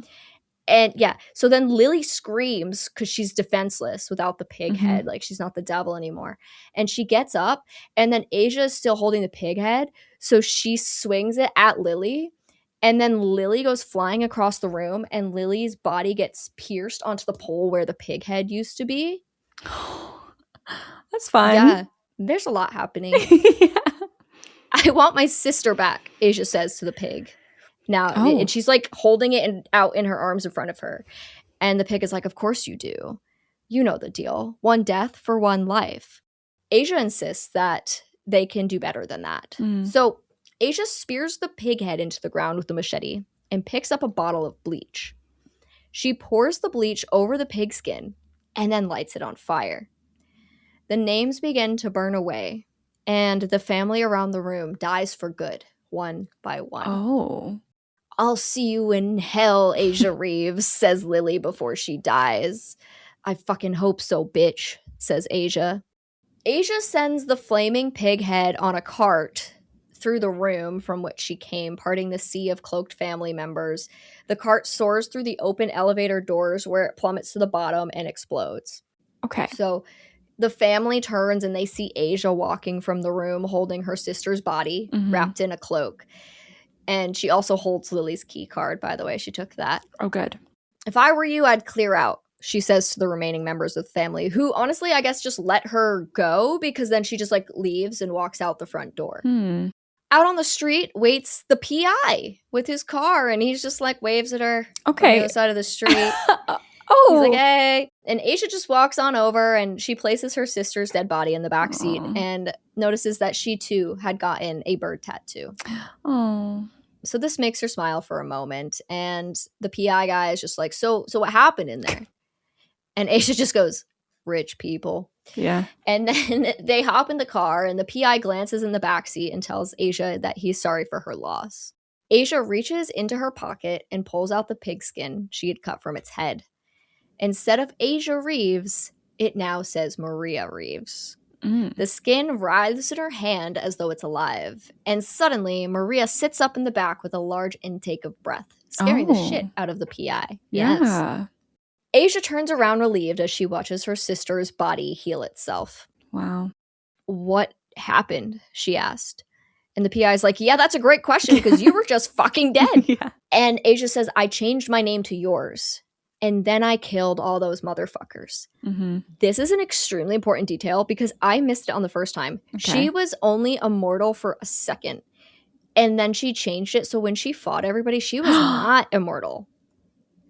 And yeah, so then Lily screams because she's defenseless without the pig Mm-hmm. head. Like, she's not the devil anymore. And she gets up, and then Asia is still holding the pig head. So she swings it at Lily. And then Lily goes flying across the room, and Lily's body gets pierced onto the pole where the pig head used to be. That's fun. Yeah, there's a lot happening. Yeah. I want my sister back, Asia says to the pig. Now, and she's like holding it out in her arms in front of her. And the pig is like, of course you do. You know the deal. One death for one life. Asia insists that they can do better than that. So Asia spears the pig head into the ground with the machete and picks up a bottle of bleach. She pours the bleach over the pig skin and then lights it on fire. The names begin to burn away, and the family around the room dies for good, one by one. Oh. I'll see you in hell, Asia Reeves, says Lily before she dies. I fucking hope so, bitch, says Asia. Asia sends the flaming pig head on a cart through the room from which she came, parting the sea of cloaked family members. The cart soars through the open elevator doors where it plummets to the bottom and explodes. Okay. So the family turns and they see Asia walking from the room holding her sister's body wrapped in a cloak. And she also holds Lily's key card, by the way. She took that. Oh, good. If I were you, I'd clear out, she says to the remaining members of the family, who honestly, I guess, just let her go because then she just like leaves and walks out the front door. Out on the street waits the PI with his car, and he's just like waves at her on the other side of the street. He's like, hey. And Asia just walks on over, and she places her sister's dead body in the back seat and notices that she too had gotten a bird tattoo. Oh. So this makes her smile for a moment, and the PI guy is just like, so what happened in there? And Asia just goes, rich people. Yeah. And then they hop in the car, and the PI glances in the backseat and tells Asia that he's sorry for her loss. Asia reaches into her pocket and pulls out the pigskin she had cut from its head. Instead of Asia Reeves, it now says Maria Reeves. The skin writhes in her hand as though it's alive. And suddenly, Maria sits up in the back with a large intake of breath, scaring the shit out of the PI. Yeah. Yes. Asia turns around relieved as she watches her sister's body heal itself. Wow. What happened? She asked. And the PI is like, yeah, that's a great question because you were just fucking dead. Yeah. And Asia says, I changed my name to yours. And then I killed all those motherfuckers. This is an extremely important detail because I missed it on the first time. Okay. She was only immortal for a second. And then she changed it. So when she fought everybody, she was not immortal.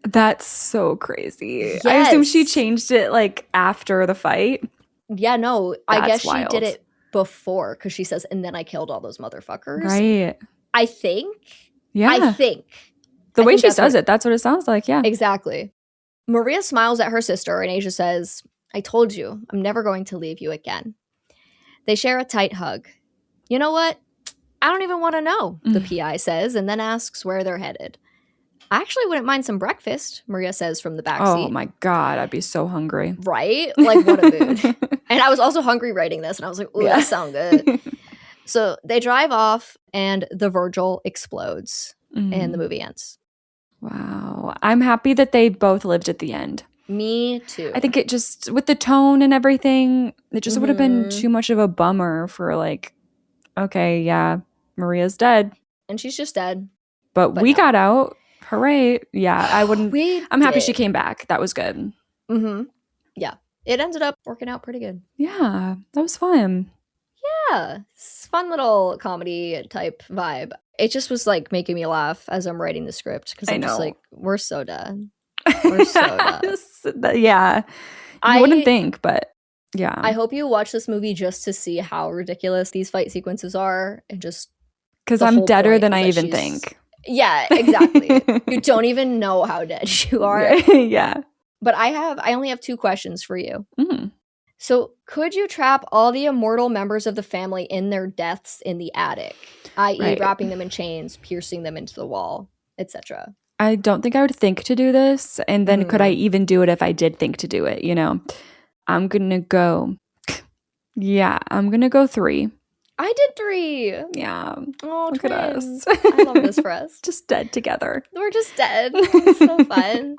That's so crazy. Yes. I assume she changed it like after the fight. Yeah, no. I guess wild. She did it before because she says, and then I killed all those motherfuckers. Right. I think. Yeah. I think. The way she says it, that's what it sounds like. Yeah. Exactly. Maria smiles at her sister, and Asia says, I told you, I'm never going to leave you again. They share a tight hug. You know what? I don't even want to know, the PI says, and then asks where they're headed. I actually wouldn't mind some breakfast, Maria says from the backseat. Oh my God, I'd be so hungry. Right? Like, what a mood. And I was also hungry writing this, and I was like, ooh, that sounds good. So they drive off, and the Virgil explodes, and the movie ends. Wow. I'm happy that they both lived at the end. Me too. I think it just, with the tone and everything, it just would have been too much of a bummer for like, okay, yeah, Maria's dead. And she's just dead. But we got out. Hooray. Yeah, I wouldn't. I'm happy she came back. That was good. Yeah. It ended up working out pretty good. Yeah, that was fun. Yeah. It's fun little comedy type vibe. It just was like making me laugh as I'm writing the script because I'm just like, we're so done. We're so done. Yeah. I wouldn't think, but yeah. I hope you watch this movie just to see how ridiculous these fight sequences are and just because I'm deader than I even think. Yeah, exactly. You don't even know how dead you are. Yeah. But I only have 2 questions for you. So could you trap all the immortal members of the family in their deaths in the attic, i.e. wrapping them in chains, piercing them into the wall, etc.? I don't think I would think to do this. And then could I even do it if I did think to do it, you know? I'm going to go. Yeah, I'm going to go 3. I did 3. Yeah. Oh, look twins. at us. I love this for us. Just dead together. We're just dead. It's so fun.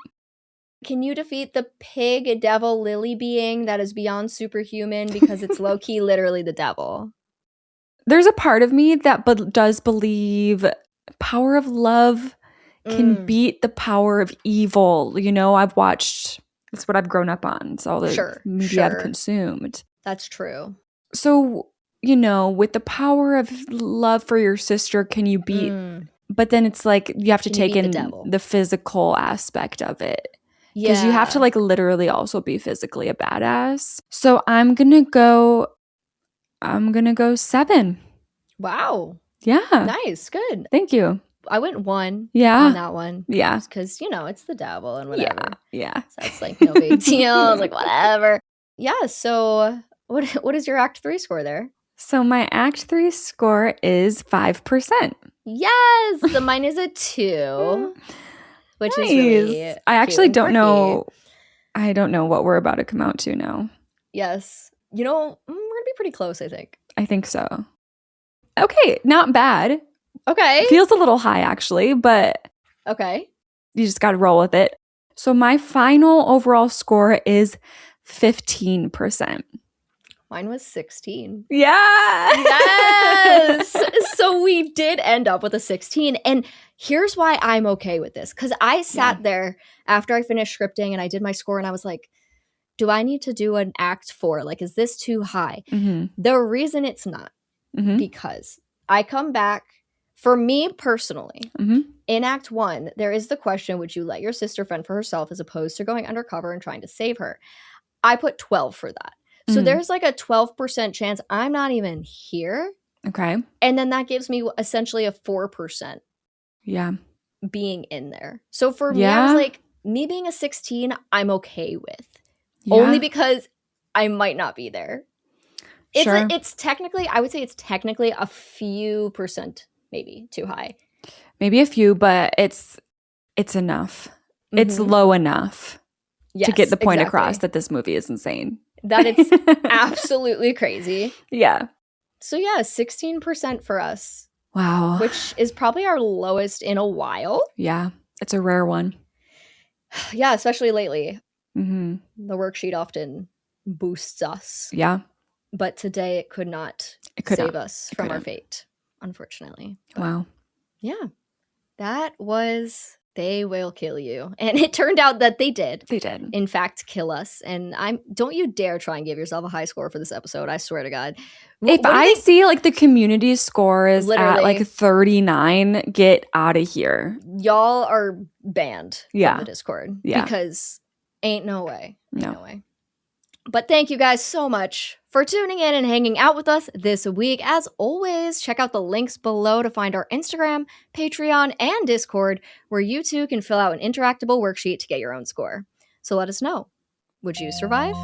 Can you defeat the pig devil lily being that is beyond superhuman because it's low-key literally the devil? There's a part of me that does believe power of love can beat the power of evil. You know, I've watched, it's what I've grown up on. It's all the media I've consumed. That's true. So, you know, with the power of love for your sister, can you beat, but then it's like you have to take in the physical aspect of it. Because you have to like literally also be physically a badass. So I'm gonna go 7. Wow. Yeah. Nice. Good. Thank you. I went 1 yeah. on that one. Yeah. Because, you know, it's the devil and whatever. Yeah. So it's like no big deal. I was like, whatever. Yeah. So what is your Act 3 score there? So my Act 3 score is 5%. Yes. So mine is a 2. Which is really I actually don't know. I don't know what we're about to come out to now. Yes. You know, we're going to be pretty close, I think. I think so. Okay. Not bad. Okay. Feels a little high, actually, but okay. You just got to roll with it. So my final overall score is 15%. Mine was 16. Yeah. Yes. So we did end up with a 16. And here's why I'm okay with this. Because I sat there after I finished scripting and I did my score and I was like, do I need to do an Act 4? Like, is this too high? The reason it's not, because I come back, for me personally, in Act 1, there is the question, would you let your sister fend for herself as opposed to going undercover and trying to save her? I put 12 for that. So there's like a 12% chance I'm not even here. Okay. And then that gives me essentially a 4% being in there. So for me, I was like, me being a 16, I'm okay with. Only because I might not be there. It's technically, I would say it's technically a few percent maybe too high. Maybe a few, but it's enough. It's low enough to get the point across that this movie is insane. That it's absolutely crazy. Yeah. So yeah, 16% for us. Wow. Which is probably our lowest in a while. Yeah. It's a rare one. Yeah, especially lately. The worksheet often boosts us. Yeah. But today it could not save us from our fate, unfortunately. But wow. Yeah. That was They Will Kill You. And it turned out that they did. They did. In fact, kill us. And don't you dare try and give yourself a high score for this episode. I swear to God. If I see like the community score is at like 39, get out of here. Y'all are banned from the Discord. Yeah. Because ain't no way. No way. But thank you guys so much for tuning in and hanging out with us this week. As always, check out the links below to find our Instagram, Patreon, and Discord, where you too can fill out an interactable worksheet to get your own score. So let us know. Would you survive?